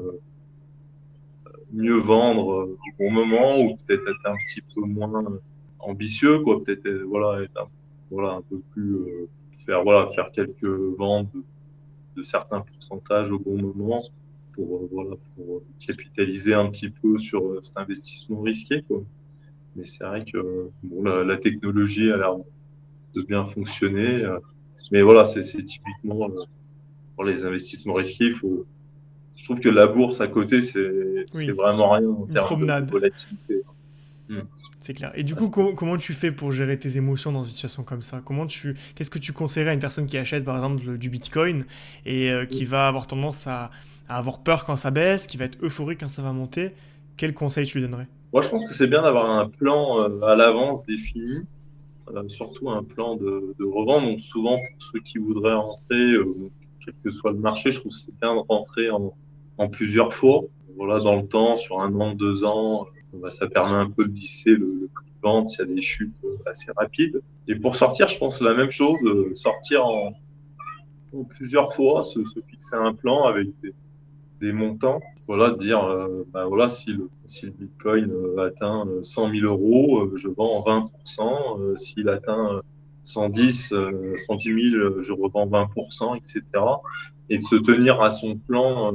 [SPEAKER 2] mieux vendre au bon moment, ou peut-être être un petit peu moins ambitieux, quoi. Peut-être voilà, voilà, un peu plus faire quelques ventes de certains pourcentages au bon moment pour capitaliser un petit peu sur cet investissement risqué, quoi. Mais c'est vrai que bon, la technologie a l'air de bien fonctionner. Mais voilà, c'est typiquement pour les investissements risqués. Je trouve que la bourse à côté, c'est
[SPEAKER 1] Oui,
[SPEAKER 2] vraiment rien en
[SPEAKER 1] une
[SPEAKER 2] termes de
[SPEAKER 1] promenade.
[SPEAKER 2] volatilité. Hmm.
[SPEAKER 1] C'est clair. Et du
[SPEAKER 2] Ah,
[SPEAKER 1] coup, comment tu fais pour gérer tes émotions dans une situation comme ça? Qu'est-ce que tu conseillerais à une personne qui achète par exemple du Bitcoin et qui va avoir tendance à avoir peur quand ça baisse, qui va être euphorique quand ça va monter? Quel conseil tu lui donnerais?
[SPEAKER 2] Moi, je pense que c'est bien d'avoir un plan à l'avance défini, surtout un plan de revente. Donc, souvent, pour ceux qui voudraient rentrer, quel que soit le marché, je trouve que c'est bien de rentrer en plusieurs fois. Voilà, dans le temps, sur 1 an, 2 ans, bah, ça permet un peu de lisser le prix de vente s'il y a des chutes assez rapides. Et pour sortir, je pense la même chose, sortir en plusieurs fois, se fixer un plan avec des montants. Voilà, de dire, bah voilà, si le Bitcoin atteint 100 000 euros, je vends 20%. S'il atteint 110, 110 000, je revends 20%, etc. Et de se tenir à son plan,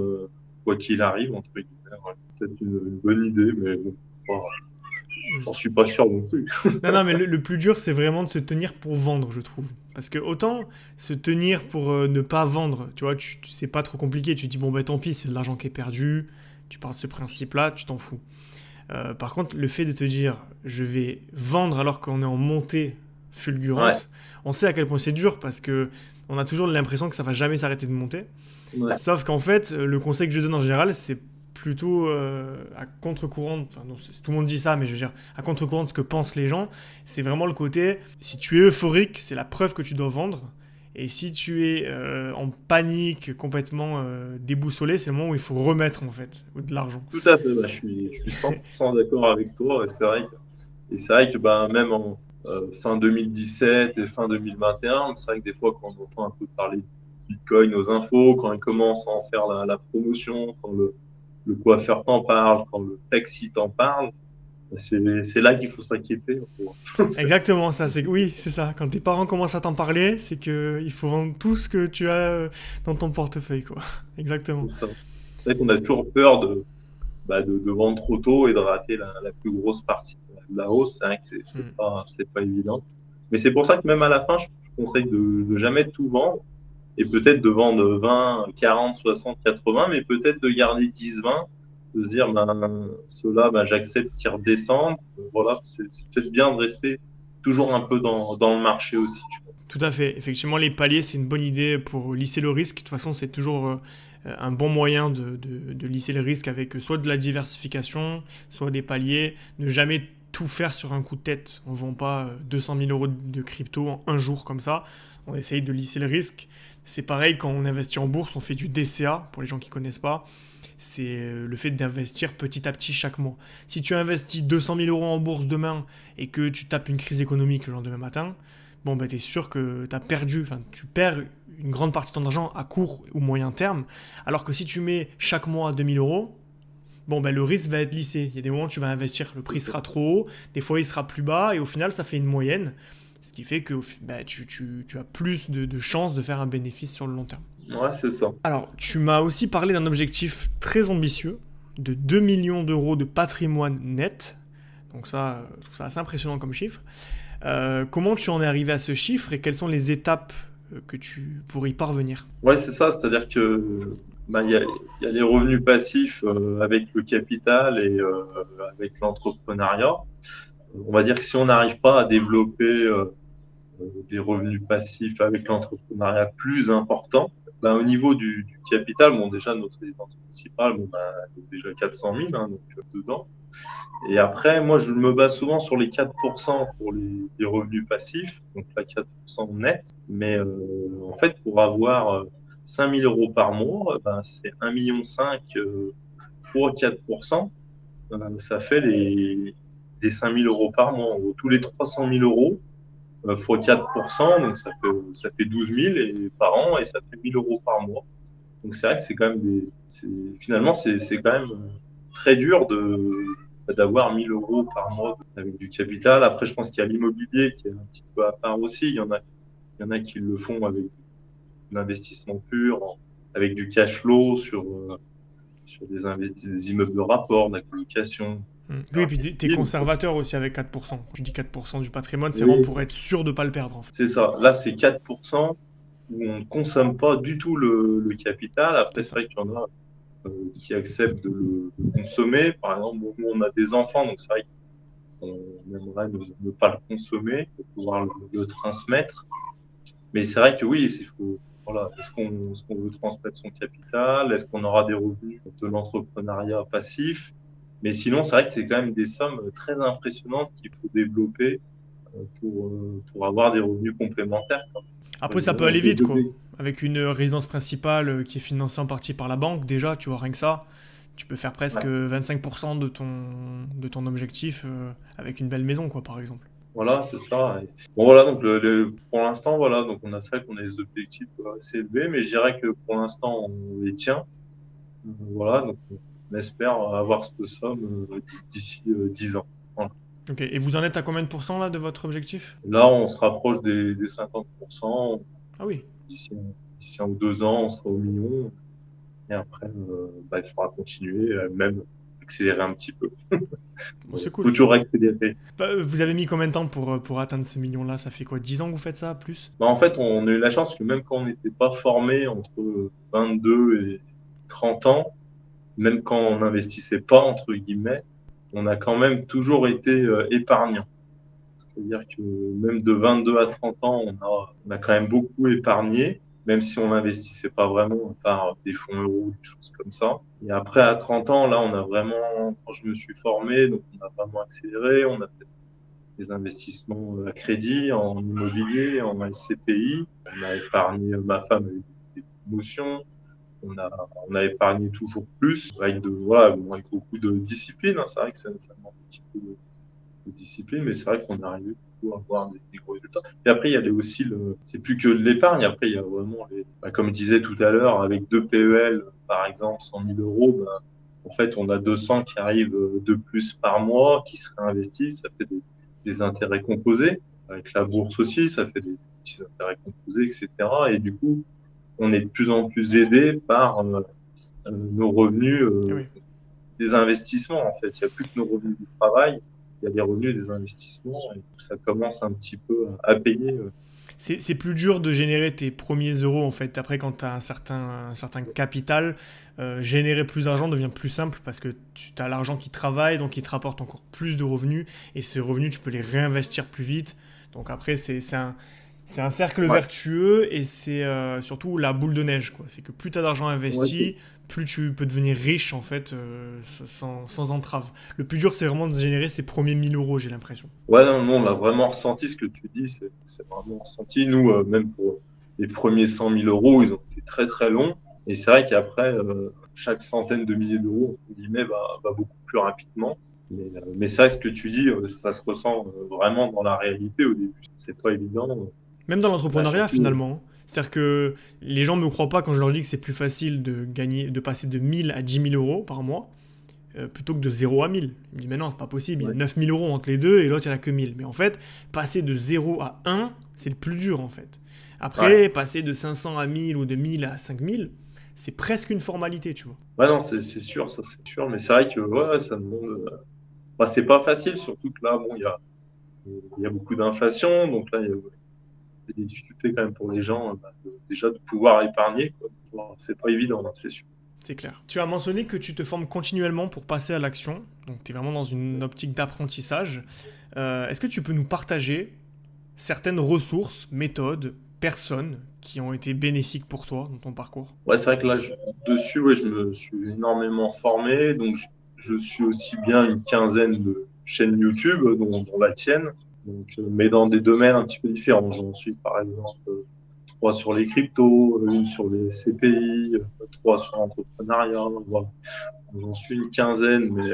[SPEAKER 2] quoi qu'il arrive, entre guillemets. Ouais. Peut-être une bonne idée, mais bon, voilà, j'en suis pas sûr non plus.
[SPEAKER 1] Non, non, mais le plus dur, c'est vraiment de se tenir pour vendre, je trouve. Parce que autant se tenir pour ne pas vendre, tu vois, c'est pas trop compliqué. Tu te dis, bon, bah tant pis, c'est de l'argent qui est perdu. Tu pars de ce principe-là, tu t'en fous. Par contre, le fait de te dire, je vais vendre alors qu'on est en montée
[SPEAKER 2] Ouais,
[SPEAKER 1] fulgurante, on sait à quel point c'est dur parce que on a toujours l'impression que ça va jamais s'arrêter de monter.
[SPEAKER 2] ouais,
[SPEAKER 1] Sauf qu'en fait, le conseil que je donne en général, c'est plutôt à contre-courant, enfin non, tout le monde dit ça, mais je veux dire, à contre-courant de ce que pensent les gens, c'est vraiment le côté, si tu es euphorique, c'est la preuve que tu dois vendre, et si tu es en panique, complètement déboussolé, c'est le moment où il faut remettre en fait de l'argent.
[SPEAKER 2] tout à fait. Bah, je suis 100% d'accord avec toi. Et c'est vrai que bah, même en fin 2017 et fin 2021, c'est vrai que des fois, quand on entend un peu parler de Bitcoin aux infos, quand ils commencent à en faire la promotion, quand le coiffeur t'en parle, quand le taxi t'en parle, C'est là qu'il faut s'inquiéter.
[SPEAKER 1] Exactement, ça, c'est oui, c'est ça. Quand tes parents commencent à t'en parler, c'est que il faut vendre tout ce que tu as dans ton portefeuille, quoi. Exactement.
[SPEAKER 2] C'est ça. C'est vrai qu'on a toujours peur de vendre trop tôt et de rater la plus grosse partie de la hausse. C'est vrai que
[SPEAKER 1] Hmm.
[SPEAKER 2] c'est pas évident. Mais c'est pour ça que même à la fin, je conseille de jamais tout vendre et peut-être de vendre 20, 40, 60, 80, mais peut-être de garder 10, 20, de se dire, ben, ceux-là, ben, j'accepte qu'ils redescendent. Voilà, c'est peut-être bien de rester toujours un peu dans le marché aussi.
[SPEAKER 1] Tout à fait. Effectivement, les paliers, c'est une bonne idée pour lisser le risque. De toute façon, c'est toujours un bon moyen de lisser le risque avec soit de la diversification, soit des paliers. Ne jamais tout faire sur un coup de tête. On ne vend pas 200 000 euros de crypto en un jour comme ça. On essaye de lisser le risque. C'est pareil quand on investit en bourse, on fait du DCA, pour les gens qui ne connaissent pas. C'est le fait d'investir petit à petit chaque mois. Si tu investis 200 000 euros en bourse demain et que tu tapes une crise économique le lendemain matin, bon, bah, t'es sûr que t'as perdu, enfin, tu perds une grande partie de ton argent à court ou moyen terme, alors que si tu mets chaque mois 2000 euros, bon, bah, le risque va être lissé. Il y a des moments où tu vas investir, le prix sera trop haut, des fois il sera plus bas, et au final, ça fait une moyenne, ce qui fait que bah, tu as plus de chances de faire un bénéfice sur le long terme.
[SPEAKER 2] Ouais, c'est ça.
[SPEAKER 1] Alors, tu m'as aussi parlé d'un objectif très ambitieux, de 2 millions d'euros de patrimoine net. Donc ça, je trouve ça assez impressionnant comme chiffre. Comment tu en es arrivé à ce chiffre et quelles sont les étapes que tu pour y parvenir?
[SPEAKER 2] Ouais, c'est ça. C'est-à-dire que bah, il y a les revenus passifs avec le capital et avec l'entrepreneuriat. On va dire que si on n'arrive pas à développer des revenus passifs avec l'entrepreneuriat plus important, ben, au niveau du capital, bon, déjà, notre résidence principale, bon, ben, elle est déjà 400 000, hein, donc dedans. Et après, moi, je me base souvent sur les 4% pour les revenus passifs, donc là, 4% net. Mais en fait, pour avoir 5 000 euros par mois, ben, c'est 1,5 million fois 4%, ça fait les 5 000 euros par mois. En gros, tous les 300 000 euros, fois 4%, donc ça fait 12 000 par an et ça fait 1 000 euros par mois. Donc c'est vrai que c'est quand même finalement, c'est quand même très dur d'avoir 1 000 euros par mois avec du capital. Après, je pense qu'il y a l'immobilier qui est un petit peu à part aussi. Il y en a qui le font avec l'investissement pur, avec du cash flow sur des immeubles de rapport, de la colocation,
[SPEAKER 1] Oui, et puis t'es
[SPEAKER 2] Airbnb. Donc,
[SPEAKER 1] conservateur aussi avec 4%. Tu dis 4% du patrimoine, c'est vraiment
[SPEAKER 2] oui,
[SPEAKER 1] pour être sûr de ne pas le perdre en fait.
[SPEAKER 2] c'est ça. Là, c'est 4% où on ne consomme pas du tout le capital. Après,
[SPEAKER 1] C'est
[SPEAKER 2] c'est
[SPEAKER 1] ça.
[SPEAKER 2] vrai qu'il y en a qui acceptent de le consommer. Par exemple, nous, on a des enfants, donc c'est vrai qu'on aimerait ne pas le consommer pour pouvoir le transmettre. Mais c'est vrai que oui, voilà, est-ce qu'on veut transmettre son capital? Est-ce qu'on aura des revenus de l'entrepreneuriat passif? Mais sinon, c'est vrai que c'est quand même des sommes très impressionnantes qu'il faut développer pour avoir des revenus complémentaires, quoi.
[SPEAKER 1] Après, ça peut
[SPEAKER 2] Vraiment
[SPEAKER 1] aller vite quoi.
[SPEAKER 2] développer.
[SPEAKER 1] Avec une résidence principale qui est financée en partie par la banque, déjà, tu vois, rien que ça, tu peux faire presque
[SPEAKER 2] Ouais.
[SPEAKER 1] 25% de ton objectif avec une belle maison, quoi, par exemple.
[SPEAKER 2] Voilà, c'est ça. Bon, voilà, donc pour l'instant, voilà, donc c'est vrai qu'on a des objectifs assez élevés, mais je dirais que pour l'instant, on les tient. Voilà, donc on espère avoir cette somme d'ici 10 ans. Voilà.
[SPEAKER 1] Ok, et vous en êtes à combien de pourcents là de votre objectif?
[SPEAKER 2] Là, on se rapproche des 50%.
[SPEAKER 1] Ah oui,
[SPEAKER 2] D'ici d'ici 1 ou 2 ans, on sera au million. Et après, bah, il faudra continuer, même accélérer un petit peu.
[SPEAKER 1] bon, c'est
[SPEAKER 2] Faut
[SPEAKER 1] cool.
[SPEAKER 2] toujours accélérer.
[SPEAKER 1] Bah, vous avez mis combien de temps pour atteindre ce million-là? Ça fait quoi? 10 ans que vous faites ça, plus?
[SPEAKER 2] Bah, en fait, on a eu la chance que même quand on n'était pas formé entre 22 et 30 ans, même quand on n'investissait pas, entre guillemets, on a quand même toujours été épargnant. C'est-à-dire que même de 22 à 30 ans, on a quand même beaucoup épargné, même si on n'investissait pas vraiment, à part des fonds euros, des choses comme ça. Et après, à 30 ans, là, on a vraiment, quand je me suis formé, donc on a vraiment accéléré, on a fait des investissements à crédit, en immobilier, en SCPI. On a épargné ma femme avec des promotions. On a, on a épargné toujours plus avec voilà, bon, avec beaucoup de discipline, hein. C'est vrai que ça demande un petit peu de discipline, mais c'est vrai qu'on est arrivé à avoir des gros résultats. Et après, il y a aussi c'est plus que de l'épargne. Après, il y a vraiment bah, comme je disais tout à l'heure, avec deux PEL, par exemple, 100 000 euros, bah, En fait, on a 200 qui arrivent de plus par mois, qui se réinvestissent, ça fait des intérêts composés. Avec la bourse aussi, ça fait des petits intérêts composés, etc. Et du coup, on est de plus en plus aidé par nos revenus
[SPEAKER 1] Eh oui.
[SPEAKER 2] des investissements, en fait. Il n'y a plus que nos revenus du travail, il y a les revenus des investissements, et ça commence un petit peu à payer.
[SPEAKER 1] C'est plus dur de générer tes premiers euros en fait. Après, quand tu as un certain capital, générer plus d'argent devient plus simple parce que tu as l'argent qui travaille, donc il te rapporte encore plus de revenus. Et ces revenus, tu peux les réinvestir plus vite. Donc après, c'est un cercle
[SPEAKER 2] Ouais,
[SPEAKER 1] vertueux et c'est surtout la boule de neige, quoi. C'est que plus tu as d'argent
[SPEAKER 2] ouais,
[SPEAKER 1] investi, plus tu peux devenir riche en fait sans entrave. Le plus dur, c'est vraiment de générer ses premiers 1000 euros, j'ai l'impression.
[SPEAKER 2] ouais, non, nous, on a vraiment ressenti ce que tu dis, c'est vraiment ressenti. Nous, même pour les premiers 100 000 euros, ils ont été très, très longs. Et c'est vrai qu'après, chaque centaine de milliers d'euros, entre guillemets, va beaucoup plus rapidement. Mais c'est vrai, ce que tu dis, ça se ressent vraiment dans la réalité au début. C'est pas évident.
[SPEAKER 1] Même dans
[SPEAKER 2] Là,
[SPEAKER 1] l'entrepreneuriat,
[SPEAKER 2] surtout,
[SPEAKER 1] finalement. C'est-à-dire que les gens ne me croient pas quand je leur dis que c'est plus facile de gagner, de passer de 1000 à 10 000 euros par mois, plutôt que de 0 à 1000. Ils me disent, mais non, c'est pas possible, il y a
[SPEAKER 2] ouais,
[SPEAKER 1] 9000 euros entre les deux et l'autre, il n'y en a que 1000. Mais en fait, passer de 0 à 1, c'est le plus dur, en fait.
[SPEAKER 2] ouais,
[SPEAKER 1] Après, passer de 500 à 1000 ou de 1000 à 5000, c'est presque une formalité, tu vois.
[SPEAKER 2] ouais, non, c'est sûr, ça c'est sûr. Mais c'est vrai que ouais, ça demande. Bah, c'est pas facile, surtout que là, bon, il y a beaucoup d'inflation, donc là, il y a des difficultés quand même pour les gens, déjà de pouvoir épargner, quoi. Bon, c'est pas évident, hein, c'est sûr.
[SPEAKER 1] C'est clair. Tu as mentionné que tu te formes continuellement pour passer à l'action, donc tu es vraiment dans une optique d'apprentissage. Est-ce que tu peux nous partager certaines ressources, méthodes, personnes qui ont été bénéfiques pour toi dans ton parcours?
[SPEAKER 2] Ouais, c'est vrai que là, dessus, ouais, je me suis énormément formé, donc je suis aussi bien une quinzaine de chaînes YouTube, dont la tienne, donc, mais dans des domaines un petit peu différents. J'en suis par exemple trois sur les cryptos, une sur les CPI, trois sur l'entrepreneuriat. Voilà. J'en suis une quinzaine, mais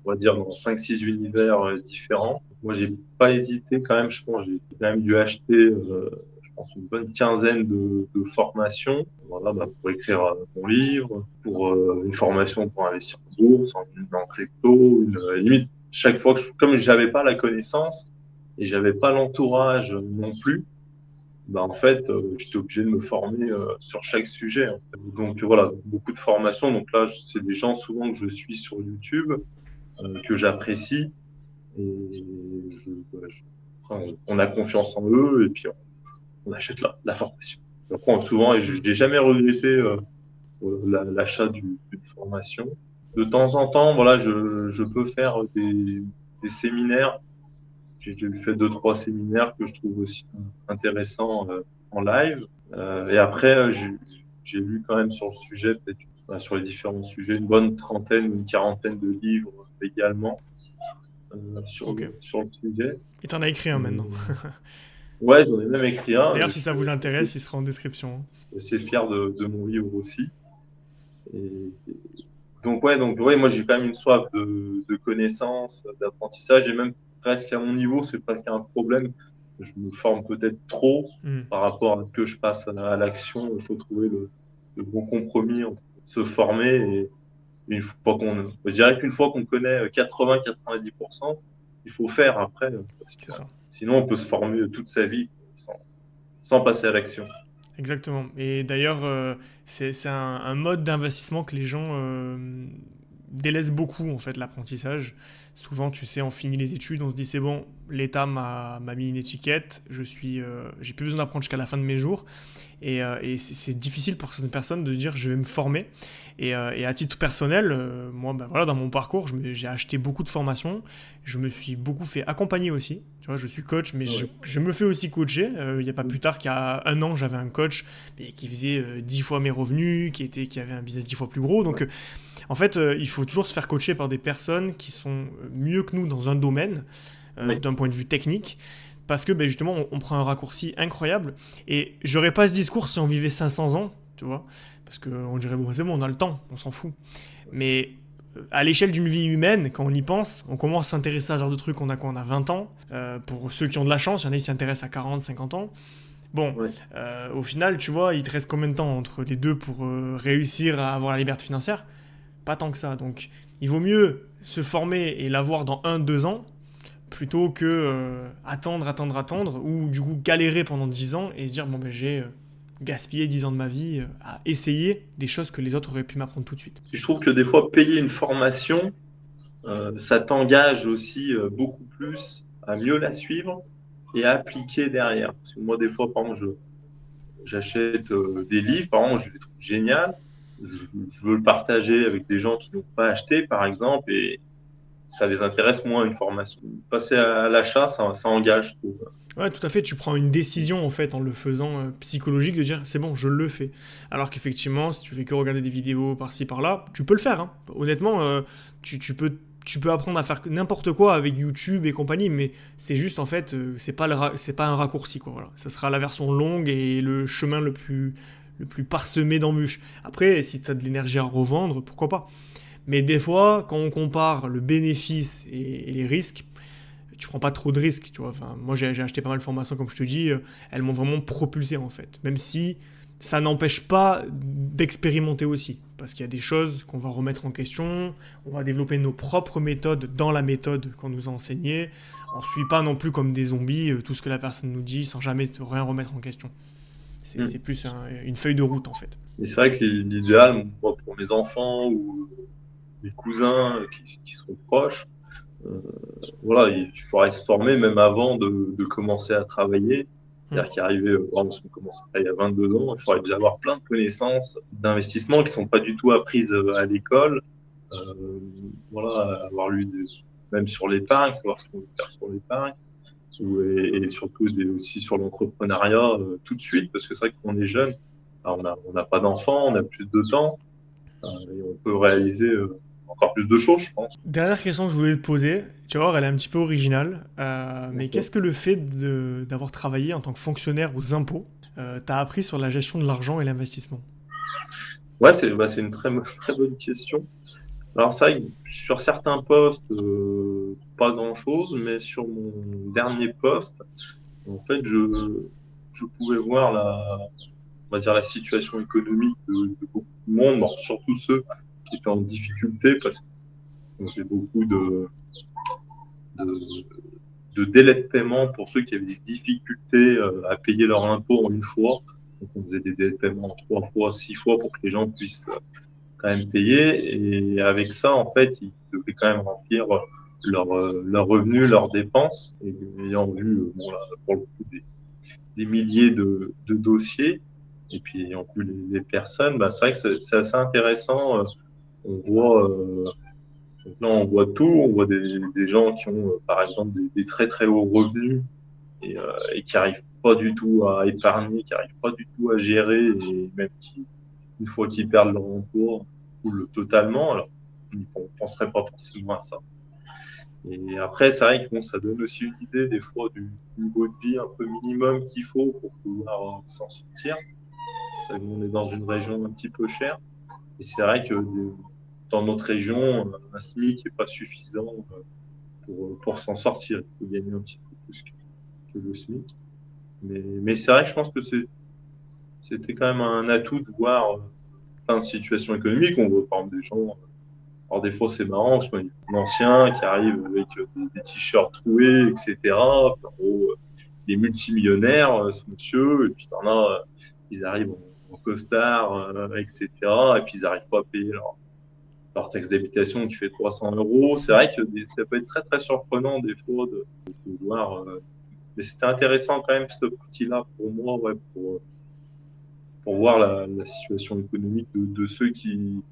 [SPEAKER 2] on va dire dans cinq six univers différents. Moi, j'ai pas hésité quand même, je pense, j'ai quand même dû acheter je pense, une bonne quinzaine de formations. Voilà, bah, pour écrire mon livre, pour une formation pour investir en bourse, en crypto, limite, chaque fois que, comme j'avais pas la connaissance et j'avais pas l'entourage non plus, bah, en fait, j'étais obligé de me former sur chaque sujet, hein. Donc voilà, beaucoup de formations. Donc là, c'est des gens souvent que je suis sur YouTube, que j'apprécie et enfin, on a confiance en eux et puis on achète la formation. Après, souvent, et je n'ai jamais regretté l'achat d'une formation. De temps en temps, voilà, je peux faire des séminaires. J'ai fait deux, trois séminaires que je trouve aussi intéressants en live. Et après, j'ai lu quand même sur le sujet, peut-être sur les différents sujets, une bonne trentaine, une quarantaine de livres également
[SPEAKER 1] Ok.
[SPEAKER 2] sur le sujet.
[SPEAKER 1] Et t'en as écrit un maintenant.
[SPEAKER 2] Euh, ouais, j'en ai même écrit un.
[SPEAKER 1] D'ailleurs,
[SPEAKER 2] Je
[SPEAKER 1] si
[SPEAKER 2] suis
[SPEAKER 1] ça vous intéresse, il sera en description.
[SPEAKER 2] assez fier de mon livre aussi. Et donc ouais, moi j'ai quand même une soif de connaissances, d'apprentissage, et même presque à mon niveau, c'est presque un problème. Je me forme peut-être trop
[SPEAKER 1] Hmm.
[SPEAKER 2] par rapport à ce que je passe à l'action. Il faut trouver le bon compromis entre se former et une fois je dirais qu'une fois qu'on connaît 80-90%, il faut faire après, parce que
[SPEAKER 1] C'est ça.
[SPEAKER 2] sinon on peut se former toute sa vie sans passer à l'action.
[SPEAKER 1] Exactement. Et d'ailleurs, c'est un mode d'investissement que les gens délaissent beaucoup, en fait, l'apprentissage. Souvent, tu sais, on finit les études, on se dit c'est bon, l'État m'a mis une étiquette, j'ai plus besoin d'apprendre jusqu'à la fin de mes jours. Et c'est difficile pour certaines personnes de dire je vais me former. Et à titre personnel, moi, ben voilà, dans mon parcours, j'ai acheté beaucoup de formations. Je me suis beaucoup fait accompagner aussi. Tu vois, je suis coach, mais
[SPEAKER 2] Ouais.
[SPEAKER 1] je me fais aussi coacher. Il n'y a pas plus tard qu'il y a un an, j'avais un coach qui faisait 10 fois mes revenus, qui avait un business 10 fois plus gros. Donc, en fait, il faut toujours se faire coacher par des personnes qui sont mieux que nous dans un domaine,
[SPEAKER 2] Oui.
[SPEAKER 1] d'un point de vue technique. Parce que ben, justement, on prend un raccourci incroyable. Et j'aurais pas ce discours si on vivait 500 ans, tu vois. Parce qu'on dirait, bon, c'est bon, on a le temps, on s'en fout. Mais à l'échelle d'une vie humaine, quand on y pense, on commence à s'intéresser à ce genre de trucs, on a quoi? On a 20 ans. Pour ceux qui ont de la chance, il y en a qui s'intéressent à 40, 50 ans. Bon,
[SPEAKER 2] Ouais.
[SPEAKER 1] au final, tu vois, il te reste combien de temps entre les deux pour réussir à avoir la liberté financière? pas tant que ça. Donc, il vaut mieux se former et l'avoir dans 1-2 ans plutôt que attendre, ou du coup galérer pendant 10 ans et se dire, bon, ben j'ai gaspillé 10 ans de ma vie à essayer des choses que les autres auraient pu m'apprendre tout de suite.
[SPEAKER 2] Je trouve que des fois, payer une formation, ça t'engage aussi beaucoup plus à mieux la suivre et à appliquer derrière. Parce que moi, des fois, par exemple, j'achète des livres, par exemple, je les trouve géniaux. Je veux le partager avec des gens qui n'ont pas acheté, par exemple, et ça les intéresse moins une formation. Passer à l'achat, ça engage, je trouve.
[SPEAKER 1] Ouais, tout à fait, tu prends une décision en fait en le faisant psychologique de dire c'est bon, je le fais. Alors qu'effectivement, si tu fais que regarder des vidéos par-ci par-là, tu peux le faire, hein. Honnêtement, tu peux apprendre à faire n'importe quoi avec YouTube et compagnie, mais c'est juste en fait, c'est pas un raccourci quoi. Voilà. Ça sera la version longue et le chemin le plus parsemé d'embûches. Après, si tu as de l'énergie à revendre, pourquoi pas. Mais des fois, quand on compare le bénéfice et les risques, tu prends pas trop de risques, tu vois. Enfin, moi, j'ai acheté pas mal de formations, comme je te dis, elles m'ont vraiment propulsé, en fait. Même si ça n'empêche pas d'expérimenter aussi. Parce qu'il y a des choses qu'on va remettre en question, on va développer nos propres méthodes dans la méthode qu'on nous a enseignée. On ne suit pas non plus comme des zombies tout ce que la personne nous dit sans jamais rien remettre en question. C'est plus une feuille de route, en fait.
[SPEAKER 2] Et c'est vrai que l'idéal, moi, pour mes enfants ou mes cousins qui sont proches, euh, voilà, il faudrait se former même avant de commencer à travailler. C'est-à-dire qu'arriver, parce qu'on commence à travailler à 22 ans, il faudrait déjà avoir plein de connaissances d'investissement qui sont pas du tout apprises à l'école. Voilà, avoir lu même sur l'épargne, savoir ce qu'on veut faire sur l'épargne, et surtout aussi sur l'entrepreneuriat tout de suite, parce que c'est vrai que quand on est jeune, on n'a pas d'enfants, on a plus de temps, et on peut réaliser encore plus de choses, je pense.
[SPEAKER 1] Dernière question que je voulais te poser, tu vois, elle est un petit peu originale, mais qu'est-ce que le fait d'avoir travaillé en tant que fonctionnaire aux impôts t'a appris sur la gestion de l'argent et l'investissement?
[SPEAKER 2] Ouais, c'est une très bonne question. Alors c'est vrai que sur certains postes, pas grand-chose, mais sur mon dernier poste, en fait, je pouvais voir on va dire la situation économique de beaucoup de monde, bon, surtout ceux qui étaient en difficulté, parce que j'ai beaucoup de, de délais de paiement pour ceux qui avaient des difficultés à payer leur impôt en une fois. Donc on faisait des délais de paiement en 3 fois, 6 fois pour que les gens puissent quand même payer. Et avec ça, en fait, ils devaient quand même remplir leurs revenus, leurs dépenses. Et ayant vu, bon, là, pour le coup, des milliers de dossiers, et puis ayant vu les personnes, bah, c'est vrai que c'est assez intéressant. On voit, donc là, on voit tout. On voit des gens qui ont, par exemple, des très très hauts revenus et qui n'arrivent pas du tout à épargner, qui n'arrivent pas du tout à gérer, et même qui, une fois qu'ils perdent leur emploi, coulent totalement. Alors, on ne penserait pas forcément à ça. Et après, c'est vrai que bon, ça donne aussi une idée des fois du niveau de vie un peu minimum qu'il faut pour pouvoir s'en sortir. Ça, on est dans une région un petit peu chère. Et c'est vrai que dans notre région, un SMIC n'est pas suffisant pour s'en sortir. Il faut gagner un petit peu plus que le SMIC. Mais c'est vrai que je pense que c'était quand même un atout de voir plein de situations économiques. On voit par exemple des gens. Alors des fois c'est marrant, parce qu'il y a un ancien qui arrive avec des t-shirts troués, etc. En gros, les multimillionnaires, ce monsieur, et puis t'en as, ils arrivent en costard, etc. Et puis ils n'arrivent pas à payer leur taxe d'habitation qui fait 300 euros. C'est vrai que ça peut être très très surprenant des fois de voir. Mais c'était intéressant quand même cette partie-là pour moi, ouais, pour voir la situation économique de ceux qui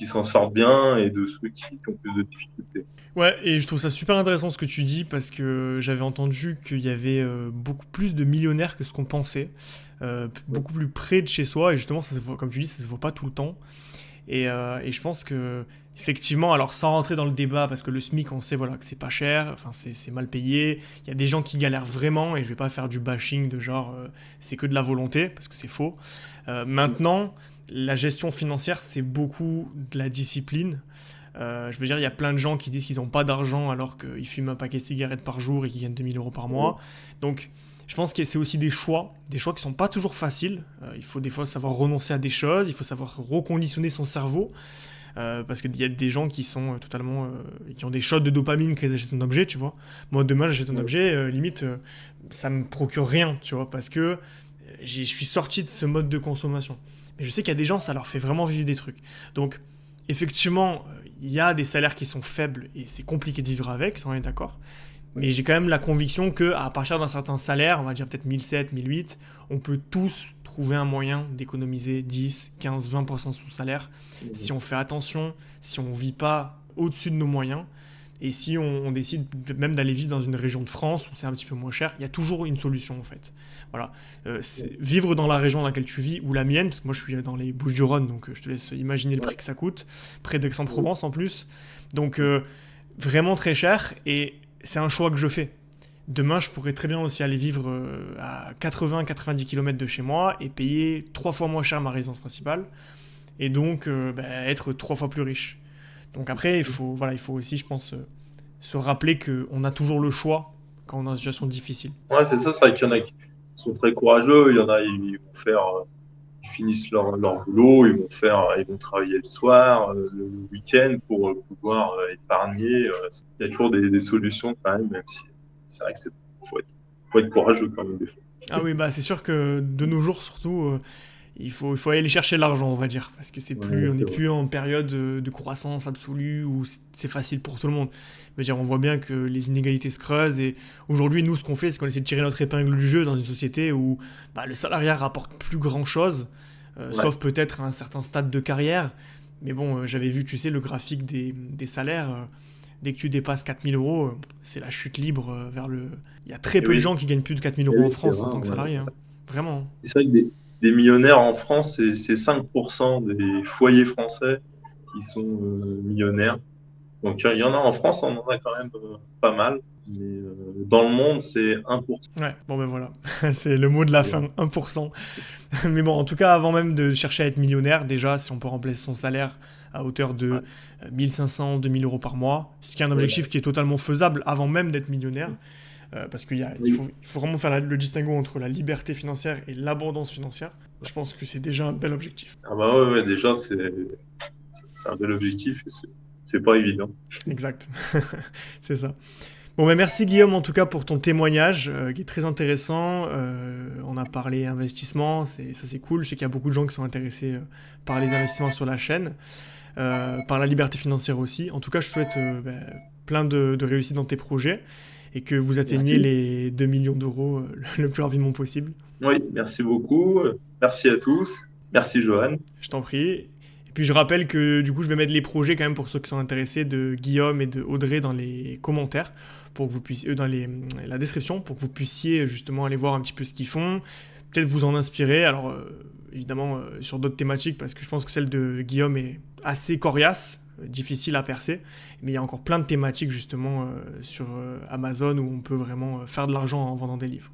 [SPEAKER 2] s'en sortent bien et de ceux qui ont plus de difficultés.
[SPEAKER 1] Ouais, et je trouve ça super intéressant ce que tu dis parce que j'avais entendu qu'il y avait beaucoup plus de millionnaires que ce qu'on pensait, beaucoup plus près de chez soi, et justement, ça se voit, comme tu dis, ça se voit pas tout le temps. Et je pense que, effectivement, alors sans rentrer dans le débat, parce que le SMIC, on sait voilà, que c'est pas cher, enfin, c'est mal payé, il y a des gens qui galèrent vraiment, et je vais pas faire du bashing de genre c'est que de la volonté, parce que c'est faux. Maintenant, la gestion financière, c'est beaucoup de la discipline. Je veux dire, il y a plein de gens qui disent qu'ils n'ont pas d'argent alors qu'ils fument un paquet de cigarettes par jour et qu'ils gagnent 2000 € par mois. Donc, je pense que c'est aussi des choix qui ne sont pas toujours faciles. Il faut des fois savoir renoncer à des choses, il faut savoir reconditionner son cerveau. parce qu'il y a des gens qui sont totalement... qui ont des shots de dopamine quand ils achètent un objet, tu vois. Moi, demain, j'achète un objet, limite, ça me procure rien, tu vois, parce que je suis sorti de ce mode de consommation. Mais je sais qu'il y a des gens, ça leur fait vraiment vivre des trucs. Donc, effectivement, il y a des salaires qui sont faibles et c'est compliqué de vivre avec, ça on est d'accord. Mais j'ai quand même la conviction qu'à partir d'un certain salaire, on va dire peut-être 1007, 1008, on peut tous trouver un moyen d'économiser 10, 15, 20% de son salaire si on fait attention, si on ne vit pas au-dessus de nos moyens et si on décide même d'aller vivre dans une région de France où c'est un petit peu moins cher. Il y a toujours une solution en fait. Voilà. Vivre dans la région dans laquelle tu vis ou la mienne, parce que moi je suis dans les Bouches-du-Rhône, donc je te laisse imaginer le prix que ça coûte, près d'Aix-en-Provence en plus. Donc vraiment très cher et c'est un choix que je fais. Demain, je pourrais très bien aussi aller vivre à 80-90 km de chez moi et payer 3 fois moins cher ma résidence principale et donc être 3 fois plus riche. Donc après, il faut aussi, je pense, se rappeler qu'on a toujours le choix quand on est dans une situation difficile.
[SPEAKER 2] Ouais, c'est ça, c'est vrai qu'il y en a qui sont très courageux, il y en a, ils vont faire, ils finissent leur boulot, ils vont travailler le soir, le week-end pour pouvoir épargner. Il y a toujours des solutions quand même si c'est vrai que faut être courageux quand même des fois.
[SPEAKER 1] Ah oui, bah c'est sûr que de nos jours, surtout, il faut aller chercher l'argent, on va dire, parce que on n'est plus en période de croissance absolue où c'est facile pour tout le monde. Je veux dire, on voit bien que les inégalités se creusent et aujourd'hui, nous, ce qu'on fait, c'est qu'on essaie de tirer notre épingle du jeu dans une société où le salariat rapporte plus grand-chose, sauf peut-être à un certain stade de carrière. Mais bon, j'avais vu, tu sais, le graphique des salaires. Dès que tu dépasses 4000 euros, c'est la chute libre vers le... Il y a très peu de gens qui gagnent plus de 4000 euros en France en tant que salarié. Hein. Vraiment.
[SPEAKER 2] C'est vrai que des millionnaires en France, c'est 5% des foyers français qui sont millionnaires. Donc il y en a en France, on en a quand même pas mal. Mais dans le monde, c'est 1%.
[SPEAKER 1] Ouais, bon ben voilà, c'est le mot de la fin, 1%. Mais bon, en tout cas, avant même de chercher à être millionnaire, déjà, si on peut remplacer son salaire à hauteur de 1500, 2000 euros par mois, ce qui est un objectif qui est totalement faisable avant même d'être millionnaire, parce qu'il faut vraiment faire le distinguo entre la liberté financière et l'abondance financière. Je pense que c'est déjà un bel objectif.
[SPEAKER 2] Ah bah ouais, déjà, c'est un bel objectif et c'est pas évident.
[SPEAKER 1] Exact, c'est ça. Bon, ben merci Guillaume en tout cas pour ton témoignage qui est très intéressant. On a parlé investissement, ça c'est cool. Je sais qu'il y a beaucoup de gens qui sont intéressés par les investissements sur la chaîne, par la liberté financière aussi. En tout cas, je souhaite plein de réussite dans tes projets et que vous atteigniez les 2 millions d'euros le plus rapidement possible.
[SPEAKER 2] Oui, merci beaucoup. Merci à tous. Merci Johan.
[SPEAKER 1] Je t'en prie. Et puis je rappelle que du coup je vais mettre les projets quand même pour ceux qui sont intéressés de Guillaume et de Audrey dans les commentaires, pour que vous puissiez, dans la description, pour que vous puissiez justement aller voir un petit peu ce qu'ils font, peut-être vous en inspirer. Alors évidemment sur d'autres thématiques, parce que je pense que celle de Guillaume est assez coriace, difficile à percer, mais il y a encore plein de thématiques justement sur Amazon où on peut vraiment faire de l'argent en vendant des livres.